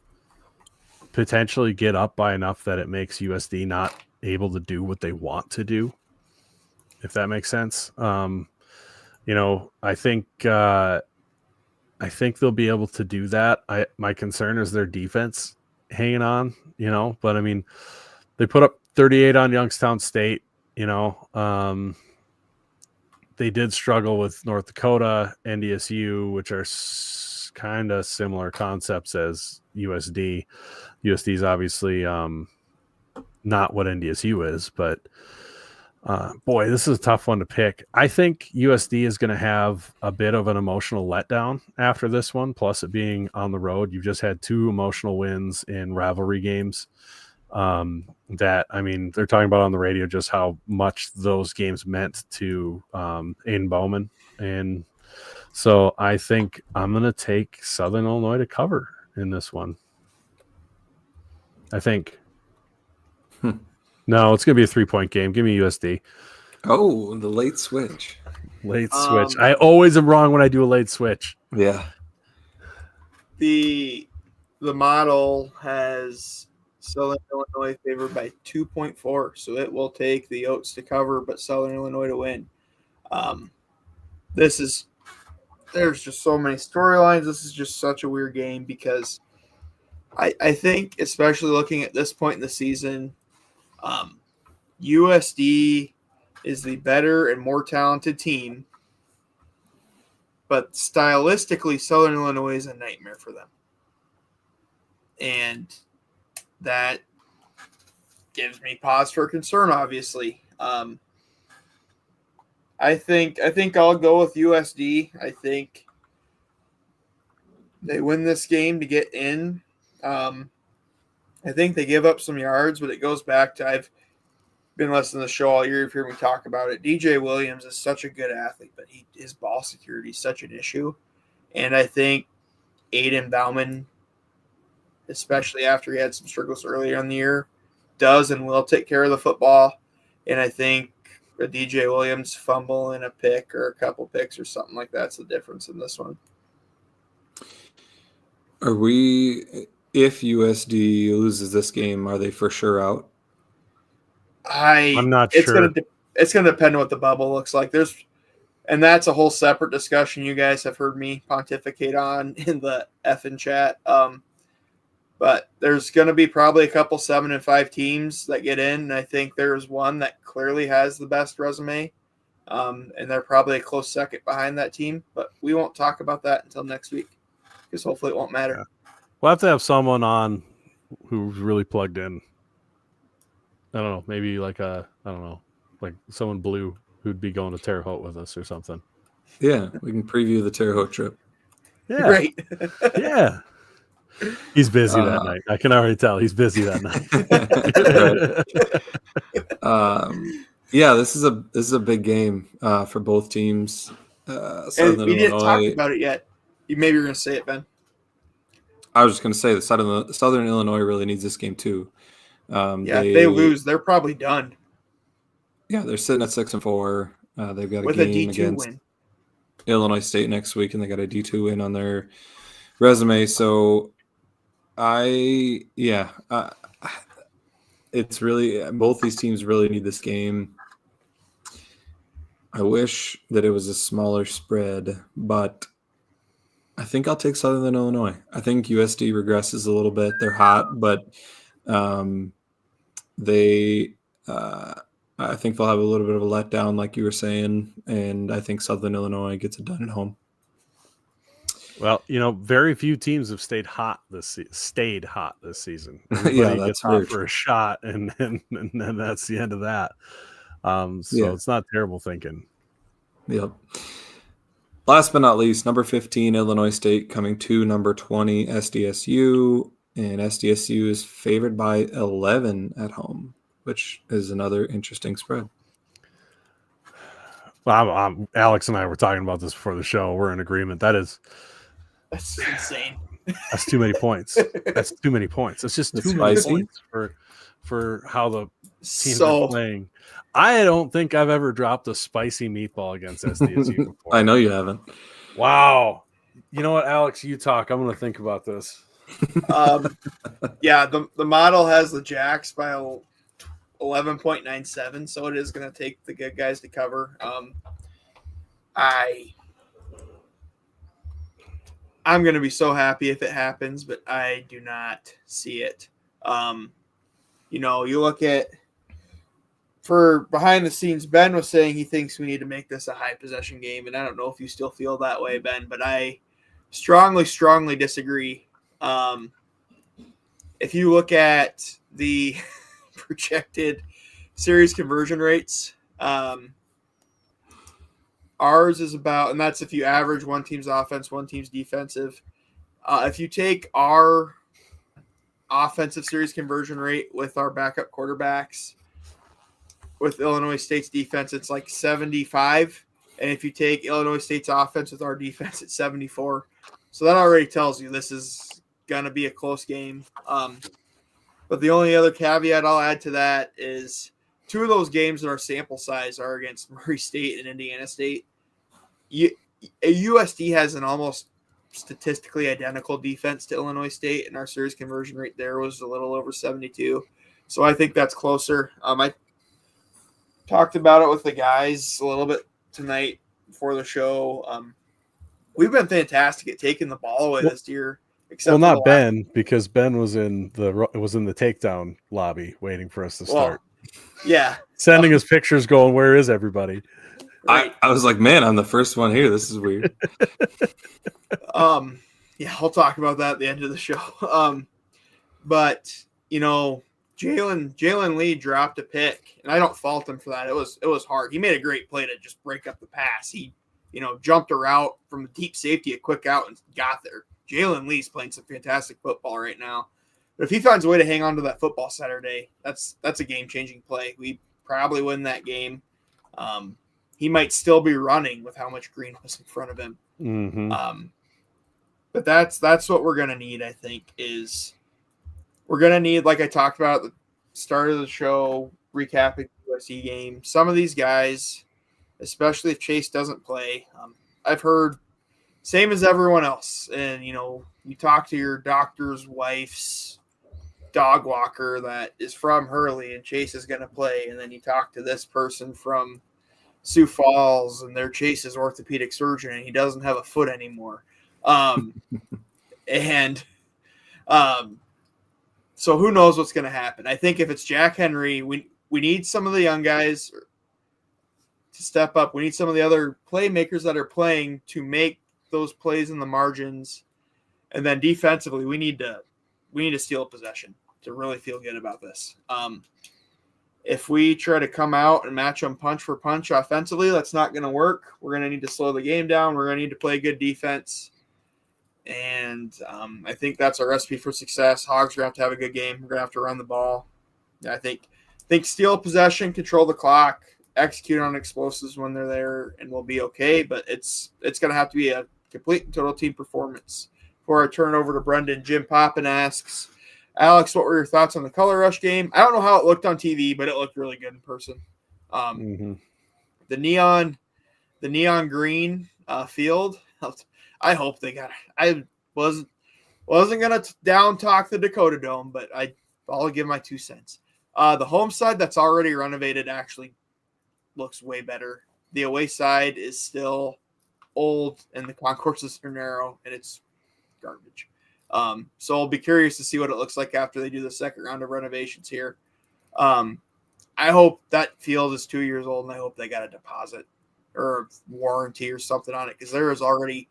potentially get up by enough that it makes USD not able to do what they want to do, if that makes sense. I think they'll be able to do that. My concern is their defense hanging on, but I mean, they put up 38 on Youngstown State, they did struggle with North Dakota, NDSU, which are kind of similar concepts as USD. USD is obviously not what NDSU is, but boy, this is a tough one to pick. I think USD is going to have a bit of an emotional letdown after this one, plus it being on the road. You've just had 2 emotional wins in rivalry games. That, I mean, they're talking about on the radio just how much those games meant to Aiden Bowman. And so I think I'm going to take Southern Illinois to cover in this one. I think. No, it's going to be a 3-point game. Give me USD. Oh, the late switch. Late switch. I always am wrong when I do a late switch. Yeah. The model has Southern Illinois favored by 2.4, so it will take the Oats to cover, but Southern Illinois to win. There's just so many storylines. This is just such a weird game because I think, especially looking at this point in the season, USD is the better and more talented team, but stylistically, Southern Illinois is a nightmare for them. And that gives me pause for concern, obviously. I think I'll go with USD. I think they win this game to get in. I think they give up some yards, but it goes back to I've been listening to the show all year. You've heard me talk about it. DJ Williams is such a good athlete, but his ball security is such an issue. And I think Aiden Bauman, especially after he had some struggles earlier in the year, does and will take care of the football. And I think a DJ Williams fumble and a pick or a couple picks or something like that's the difference in this one. If USD loses this game, are they for sure out? I'm not sure. It's going to depend on what the bubble looks like. And that's a whole separate discussion you guys have heard me pontificate on in the effing chat. But there's going to be probably a couple 7-5 teams that get in, and I think there's one that clearly has the best resume, and they're probably a close second behind that team. But we won't talk about that until next week because hopefully it won't matter. Yeah. We'll have to have someone on who's really plugged in. I don't know, maybe like someone blue who'd be going to Terre Haute with us or something. Yeah, we can preview the Terre Haute trip. Yeah. Great. Yeah. He's busy that night. I can already tell he's busy that night. Yeah, this is a big game for both teams. And we didn't talk about it yet. Maybe you're going to say it, Ben. I was just going to say that Southern Illinois really needs this game too. If they lose, they're probably done. Yeah, they're sitting at 6-4. They've got with a game D2 against win. Illinois State next week, and they got a D2 win on their resume. So, it's really both these teams really need this game. I wish that it was a smaller spread, but I think I'll take Southern Illinois. I think USD regresses a little bit. They're hot, but I think they'll have a little bit of a letdown, like you were saying, and I think Southern Illinois gets it done at home. Well, very few teams have stayed hot this season. Yeah, Everybody that's gets very hot for a shot, and then that's the end of that. So it's not terrible thinking. Yep. Last but not least, number 15, Illinois State coming to number 20, SDSU. And SDSU is favored by 11 at home, which is another interesting spread. Well, Alex and I were talking about this before the show. We're in agreement. That's insane. That's too many points. That's too many points. It's just That's too many spicy. points for how the teams So are playing. I don't think I've ever dropped a spicy meatball against SDSU before. I know you haven't. Wow. You know what, Alex? You talk. I'm going to think about this. yeah, the model has the Jacks by 11.97, so it is going to take the good guys to cover. I'm going to be so happy if it happens, but I do not see it. You look at for behind the scenes, Ben was saying he thinks we need to make this a high possession game, and I don't know if you still feel that way, Ben, but I strongly, strongly disagree. If you look at the projected series conversion rates, ours is about, and that's if you average one team's offense, one team's defensive. If you take our offensive series conversion rate with our backup quarterbacks, with Illinois State's defense, it's like 75. And if you take Illinois State's offense with our defense, it's 74. So that already tells you this is going to be a close game. But the only other caveat I'll add to that is two of those games in our sample size are against Murray State and Indiana State. USD has an almost statistically identical defense to Illinois State, and our series conversion rate there was a little over 72. So I think that's closer. I talked about it with the guys a little bit tonight before the show. We've been fantastic at taking the ball away this year. Well, not Ben, because Ben was in the takedown lobby waiting for us to start. Yeah, sending us pictures, going, "Where is everybody?" Right. I was like, man, I'm the first one here. This is weird. Yeah, I'll talk about that at the end of the show. But Jalen Lee dropped a pick, and I don't fault him for that. It was hard. He made a great play to just break up the pass. He, jumped a route from a deep safety, a quick out, and got there. Jalen Lee's playing some fantastic football right now. But if he finds a way to hang on to that football Saturday, that's a game-changing play. We probably win that game. He might still be running with how much green was in front of him. Mm-hmm. But that's what we're going to need, I think, is we're going to need, like I talked about at the start of the show, recapping the USC game. Some of these guys, especially if Chase doesn't play, I've heard same as everyone else. And, you talk to your doctor's wife's dog walker that is from Hurley and Chase is going to play. And then you talk to this person from Sioux Falls and their Chase's orthopedic surgeon and he doesn't have a foot anymore. So who knows what's going to happen? I think if it's Jack Henry, we need some of the young guys to step up. We need some of the other playmakers that are playing to make those plays in the margins. And then defensively, we need to steal possession to really feel good about this. If we try to come out and match them punch for punch offensively, that's not going to work. We're going to need to slow the game down. We're going to need to play good defense. And I think that's our recipe for success. Hogs are going to have a good game. We're going to have to run the ball. I think steal possession, control the clock, execute on explosives when they're there, and we'll be okay. But it's going to have to be a complete and total team performance. Before I turn it over to Brendan, Jim Poppin asks, Alex, what were your thoughts on the Color Rush game? I don't know how it looked on TV, but it looked really good in person. The neon green field. I hope they got it. I wasn't gonna down talk the Dakota Dome, but I'll give my 2 cents. The home side that's already renovated actually looks way better. The away side is still old, and the concourses are narrow, and it's garbage. So I'll be curious to see what it looks like after they do the second round of renovations here. I hope that field is 2 years old, and I hope they got a deposit or a warranty or something on it, because there is already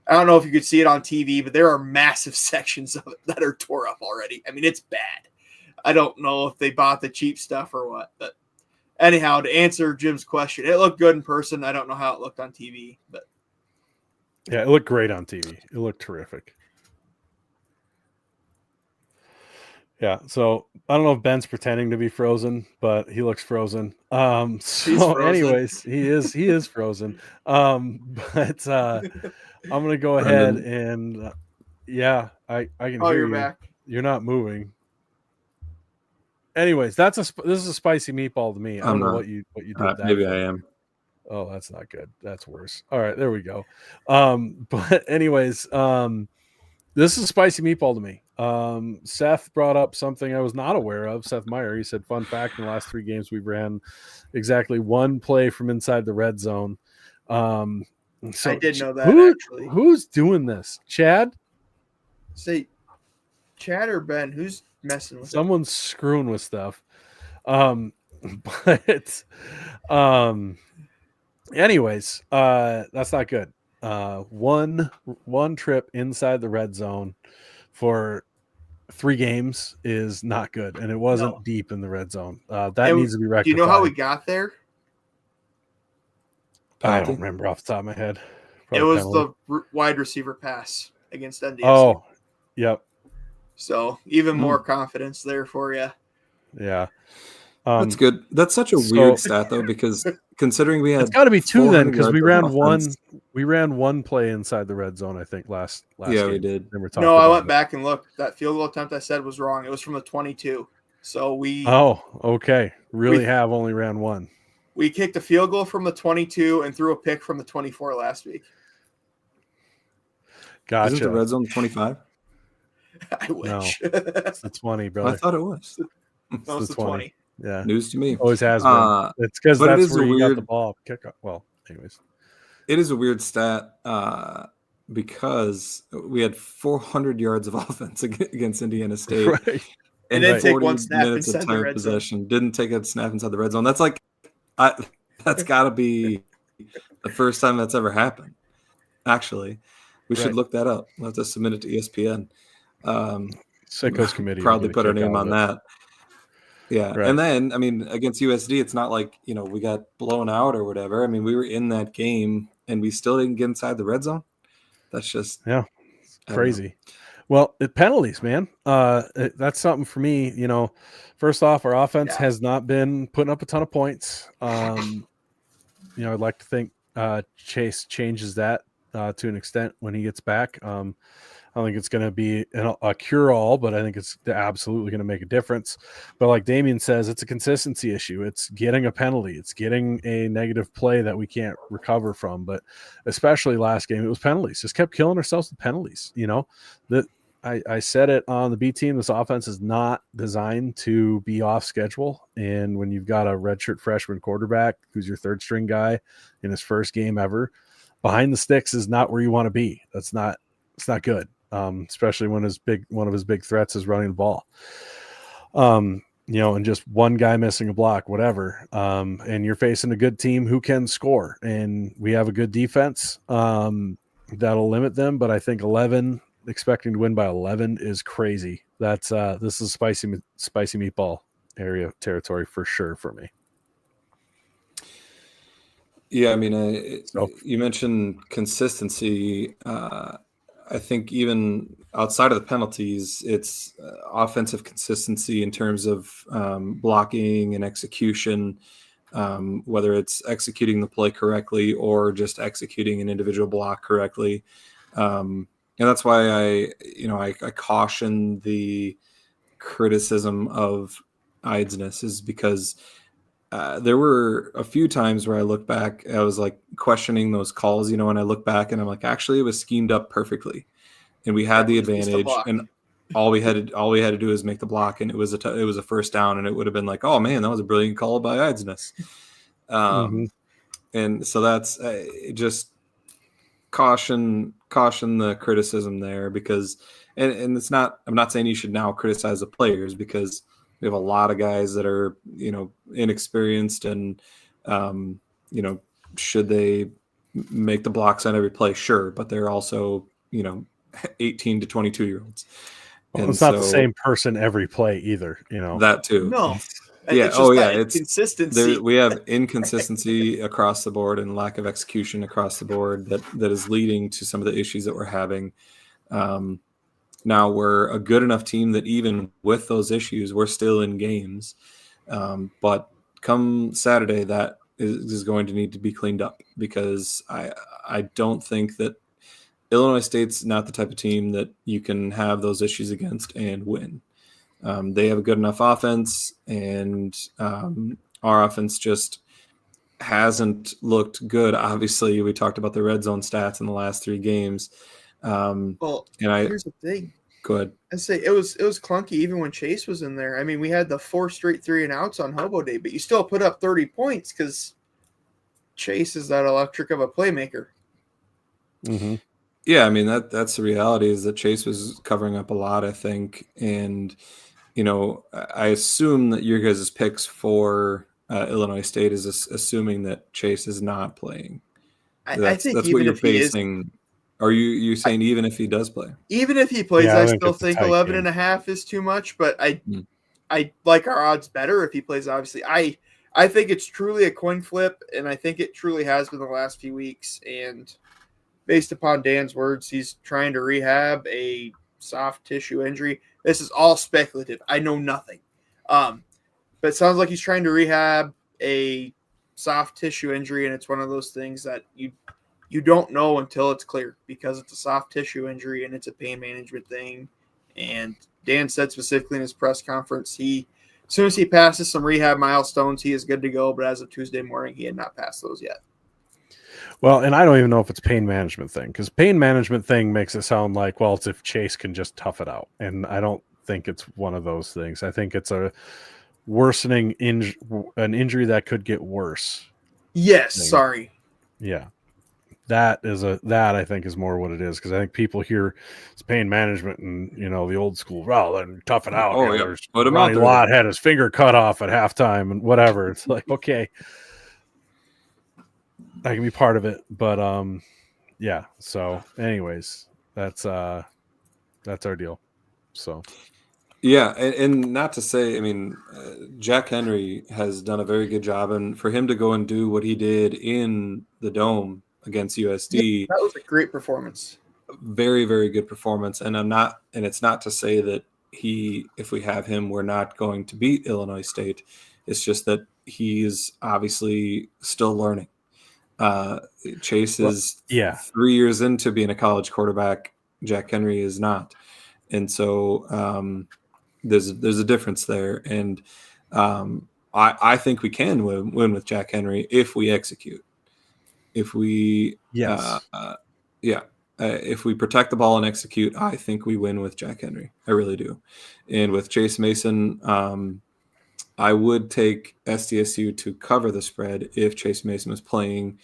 I don't know if you could see it on TV, but there are massive sections of it that are tore up already. I mean, it's bad. I don't know if they bought the cheap stuff or what, but anyhow, to answer Jim's question, it looked good in person. I don't know how it looked on TV, but Yeah, it looked great on TV. It looked terrific. Yeah, so I don't know if Ben's pretending to be frozen, but he looks frozen. So frozen. anyways, he is frozen. But I'm gonna go ahead and yeah, I can hear you're you. back. You're not moving. Anyways, this is a spicy meatball to me. I don't know what you did. That maybe for. I am. Oh, that's not good. That's worse. All right, there we go. But anyways, this is a spicy meatball to me. Seth brought up something I was not aware of. Seth Meyer, he said, fun fact, in the last 3 games we ran exactly 1 play from inside the red zone. So I did know that, actually. Who's doing this? Chad? Say, Chad or Ben? Who's messing with Someone's screwing with stuff. But anyways, that's not good. One trip inside the red zone for 3 games is not good, and it wasn't deep in the red zone. That needs to be rectified. Do you know how we got there? I don't remember off the top of my head. Probably it was the wide receiver pass against NDSU. Oh, yep. So even more confidence there for you. Yeah. That's good. That's such a weird stat though, because considering we had it's got to be 2 then, because we ran offense. we ran 1 play inside the red zone, I think, last yeah, game. we did. No, I went back and looked. That field goal attempt I said was wrong. It was from the 22. So we okay. We have only ran 1. We kicked a field goal from the 22 and threw a pick from the 24 last week. Gotcha. Isn't the red zone 25? I wish. No, it's the 20, brother. I thought it was. No, it's the 20. Yeah. News to me. Always has been. It's because that's where you got the ball kick up. Well, anyways. It is a weird stat because we had 400 yards of offense against Indiana State. Right. And didn't take 1 snap inside the red possession. Zone. Didn't take a snap inside the red zone. That's like, that's got to be the first time that's ever happened. Actually, we should look that up. We'll have to submit it to ESPN. Sickos committee. Proudly put our name on that. Yeah. Right. And then, I mean, against USD, it's not like, we got blown out or whatever. I mean, we were in that game and we still didn't get inside the red zone. That's just crazy. Well, penalties, man. That's something for me. First off, our offense has not been putting up a ton of points. I'd like to think Chase changes that to an extent when he gets back. I don't think it's going to be a cure-all, but I think it's absolutely going to make a difference. But like Damien says, it's a consistency issue. It's getting a penalty. It's getting a negative play that we can't recover from. But especially last game, it was penalties. Just kept killing ourselves with penalties. I said it on the B team. This offense is not designed to be off schedule. And when you've got a redshirt freshman quarterback who's your 3rd-string guy in his first game ever, behind the sticks is not where you want to be. It's not good. Especially when one of his big threats is running the ball. And just one guy missing a block, whatever. And you're facing a good team who can score, and we have a good defense that'll limit them. But I think expecting to win by 11 is crazy. That's this is spicy meatball area territory for sure for me. Yeah, I mean, you mentioned consistency. I think even outside of the penalties, it's offensive consistency in terms of blocking and execution, whether it's executing the play correctly or just executing an individual block correctly. And that's why I caution the criticism of Idesness is because there were a few times where I look back, I was like questioning those calls, and I look back and I'm like, actually, it was schemed up perfectly, and we had the advantage, and all we had to do is make the block, and it was a first down, and it would have been like, oh man, that was a brilliant call by Idesness. And so that's just caution the criticism there, because and it's not, I'm not saying you should now criticize the players, because we have a lot of guys that are, inexperienced and, should they make the blocks on every play, sure, but they're also 18 to 22-year-olds. Well, it's not the same person every play either, That too. No. Yeah. It's just that It's consistency. we have inconsistency across the board and lack of execution across the board that is leading to some of the issues that we're having. Now we're a good enough team that even with those issues, we're still in games. But come Saturday, that is going to need to be cleaned up, because I don't think that Illinois State's not the type of team that you can have those issues against and win. They have a good enough offense, and our offense just hasn't looked good. Obviously, we talked about the red zone stats in the last 3 games. Here's the thing. Go ahead. I say it was clunky even when Chase was in there. I mean, we had the 4 straight 3-and-outs on Hobo Day, but you still put up 30 points because Chase is that electric of a playmaker. Mm-hmm. Yeah, I mean that's the reality, is that Chase was covering up a lot, I think, and I assume that your guys' picks for Illinois State is assuming that Chase is not playing. I think that's even what you're if he is, basing. Are you saying even if he does play? even if he plays, Yeah, I I think still it's a think tight 11 game. and a half is too much, but I like our odds better if he plays, obviously. I think it's truly a coin flip, and I think it truly has been the last few weeks. And based upon Dan's words, he's trying to rehab a soft tissue injury. This is all speculative. I know nothing. But it sounds like he's trying to rehab a soft tissue injury, and it's one of those things that you don't know until it's clear, because it's a soft tissue injury and it's a pain management thing. And Dan said specifically in his press conference, as soon as he passes some rehab milestones, he is good to go. But as of Tuesday morning, he had not passed those yet. Well, and I don't even know if it's pain management thing, because pain management thing makes it sound like, well, it's if Chase can just tough it out. And I don't think it's one of those things. I think it's a worsening an injury that could get worse. Yes, thing. sorry. Yeah. That I think is more what it is, because I think people hear it's pain management and the old school, well, then tough it out. Oh, yeah. There's Put him out Ronnie there. Lott had his finger cut off at halftime and whatever. It's like, okay, I can be part of it, but yeah. So, anyways, that's our deal. So, Yeah, and not to say, I mean, Jack Henry has done a very good job, and for him to go and do what he did in the Dome against USD, That was a great performance. very, very good performance. And it's not to say that if we have him, we're not going to beat Illinois State. It's just that he's obviously still learning. Chase is 3 years into being a college quarterback. Jack Henry is not. And so there's a difference there. And I think we can win with Jack Henry if we execute. If we if we protect the ball and execute, I think we win with Jack Henry. I really do. And with Chase Mason, I would take SDSU to cover the spread if Chase Mason was playing.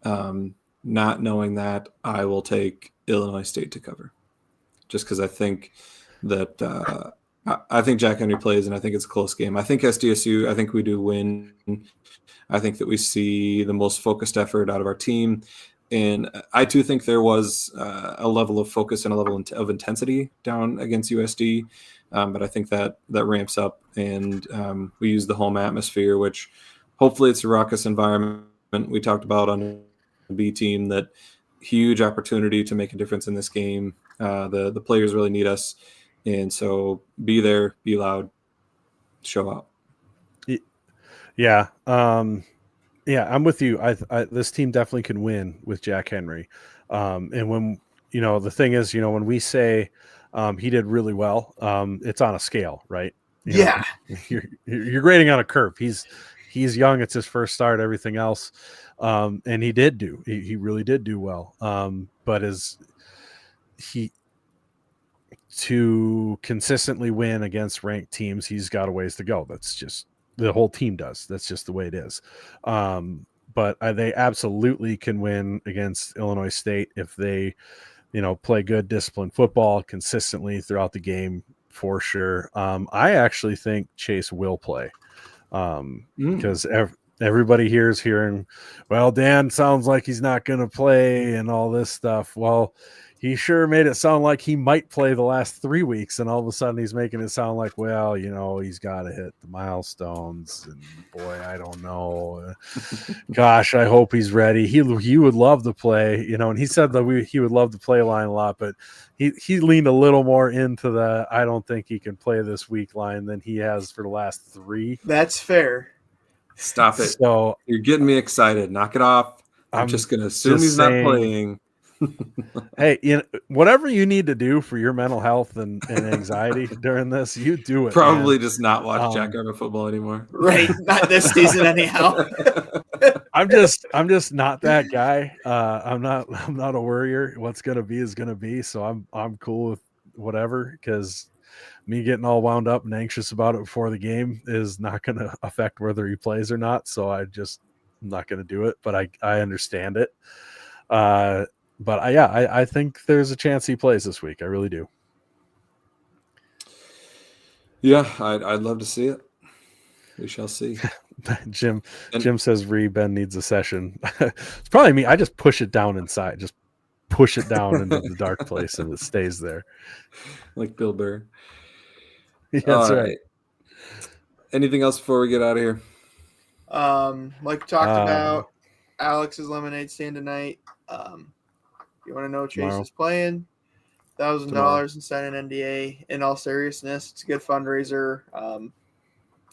Not knowing that, I will take Illinois State to cover, just because I think that I think Jack Henry plays, and I think it's a close game. I think SDSU, I think we do win. I think that we see the most focused effort out of our team. And I do think there was a level of focus and a level of intensity down against USD. But I think that ramps up, and we use the home atmosphere, which hopefully it's a raucous environment. We talked about on the B team that huge opportunity to make a difference in this game. The players really need us. And so be there, be loud, show out. Yeah. Yeah, I'm with you. This team definitely can win with Jack Henry. And when, the thing is, when we say he did really well, it's on a scale, right? You're grading on a curve. He's young. It's his first start, everything else. And he really did do well. But to consistently win against ranked teams, he's got a ways to go. That's just, the whole team does. That's just the way it is. But they absolutely can win against Illinois State if they, play good disciplined football consistently throughout the game, for sure. I actually think Chase will play because everybody here is hearing, well, Dan sounds like he's not going to play and all this stuff. Well, he sure made it sound like he might play the last 3 weeks, and all of a sudden he's making it sound like, well, he's got to hit the milestones, and boy, I don't know. Gosh, I hope he's ready. He would love to play, and he said that he would love to play line a lot, but he leaned a little more into the I don't think he can play this week line than he has for the last 3. That's fair. Stop it. So You're getting me excited. Knock it off. I'm just going to assume he's not playing. Hey, whatever you need to do for your mental health and anxiety during this, you do it. Probably man. just not watch Jackrabbit football anymore. Right. Not this season anyhow. I'm just not that guy. I'm not a worrier. What's going to be is going to be. So I'm cool with whatever, because me getting all wound up and anxious about it before the game is not going to affect whether he plays or not. So I'm not going to do it, but I understand it. But I think there's a chance he plays this week. I really do. Yeah, I'd love to see it. We shall see. Jim says Ben needs a session. It's probably me. I just push it down inside. Just push it down into the dark place and it stays there. Like Bill Burr. Yeah, that's right. Anything else before we get out of here? Like we talked about, Alex's lemonade stand tonight. If you want to know Chase is playing, $1,000 and sign an NDA. In all seriousness, it's a good fundraiser.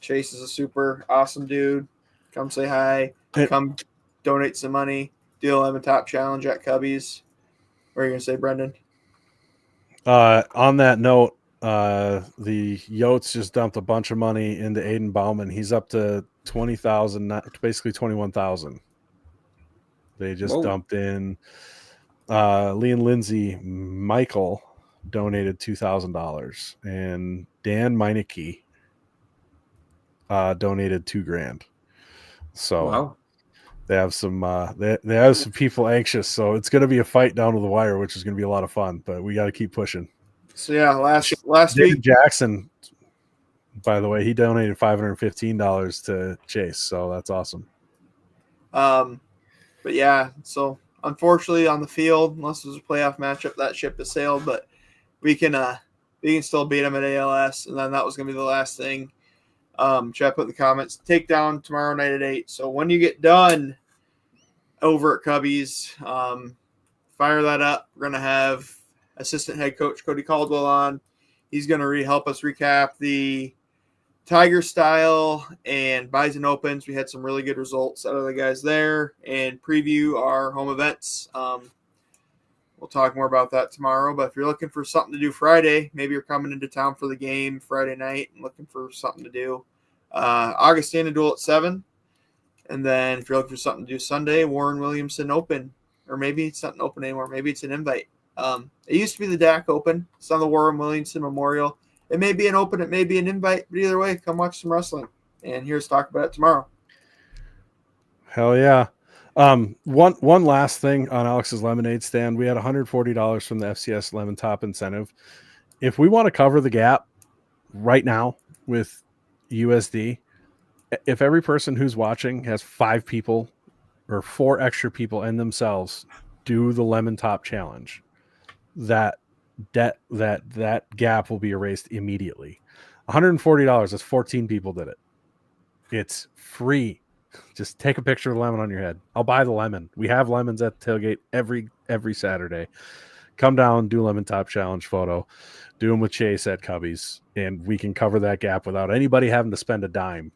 Chase is a super awesome dude. Come say hi. Come donate some money. Do a Lemon Top Challenge at Cubbies. What are you going to say, Brendan? On that note, the Yotes just dumped a bunch of money into Aiden Bauman. He's up to 20,000, basically 21,000. They just dumped in Lee and Lindsay. Michael donated $2,000, and Dan Meineke donated $2,000. So they have some they have some people anxious. So it's going to be a fight down to the wire, which is going to be a lot of fun. But we got to keep pushing. So yeah, last David week Jackson, by the way, he donated $515 to Chase. So that's awesome. But yeah, so unfortunately on the field, unless there's a playoff matchup, that ship has sailed. But we can still beat them at ALS, and then that was going to be the last thing. Should I put in the comments? Takedown tomorrow night at 8. So when you get done over at Cubbies, fire that up. We're going to have assistant head coach Cody Caldwell on. He's going to help us recap the Tiger Style and Bison Opens. We had some really good results out of the guys there, and preview our home events. We'll talk more about that tomorrow. But if you're looking for something to do Friday, maybe you're coming into town for the game Friday night and looking for something to do, Augustana Duel at 7. And then if you're looking for something to do Sunday, Warren Williamson Open. Or maybe it's not an open anymore. Maybe it's an invite. It used to be the DAC Open. It's on the Warren Williamson Memorial. It may be an open. It may be an invite. But either way, come watch some wrestling. And here's talk about it tomorrow. Hell yeah. One last thing on Alex's lemonade stand. We had $140 from the FCS Lemon Top incentive. If we want to cover the gap right now with USD, if every person who's watching has 5 people or 4 extra people and themselves do the Lemon Top challenge, that gap will be erased immediately. $140. That's 14 people did it. It's free. Just take a picture of the lemon on your head. I'll buy the lemon. We have lemons at the tailgate every Saturday. Come down, do Lemon Top Challenge photo. Do them with Chase at Cubbies, and we can cover that gap without anybody having to spend a dime.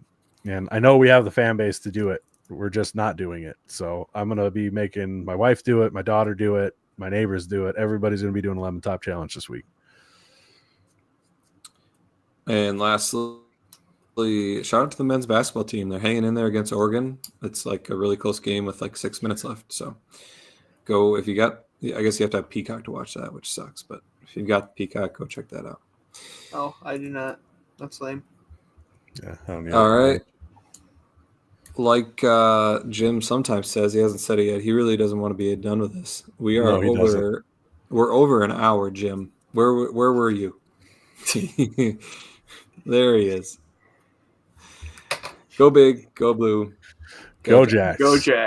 And I know we have the fan base to do it. We're just not doing it. So I'm going to be making my wife do it, my daughter do it, my neighbors do it. Everybody's going to be doing a Lemon Top Challenge this week. And lastly, shout out to the men's basketball team. They're hanging in there against Oregon. It's like a really close game with like 6 minutes left. So go if you got. I guess you have to have Peacock to watch that, which sucks. But if you've got Peacock, go check that out. Oh, I do not. That's lame. Yeah. All right. Like Jim sometimes says, he hasn't said it yet. He really doesn't want to be done with this. We are over. We're over an hour, Jim. Where were you? There he is. Go big, go blue. Go Jacks. Go Jack.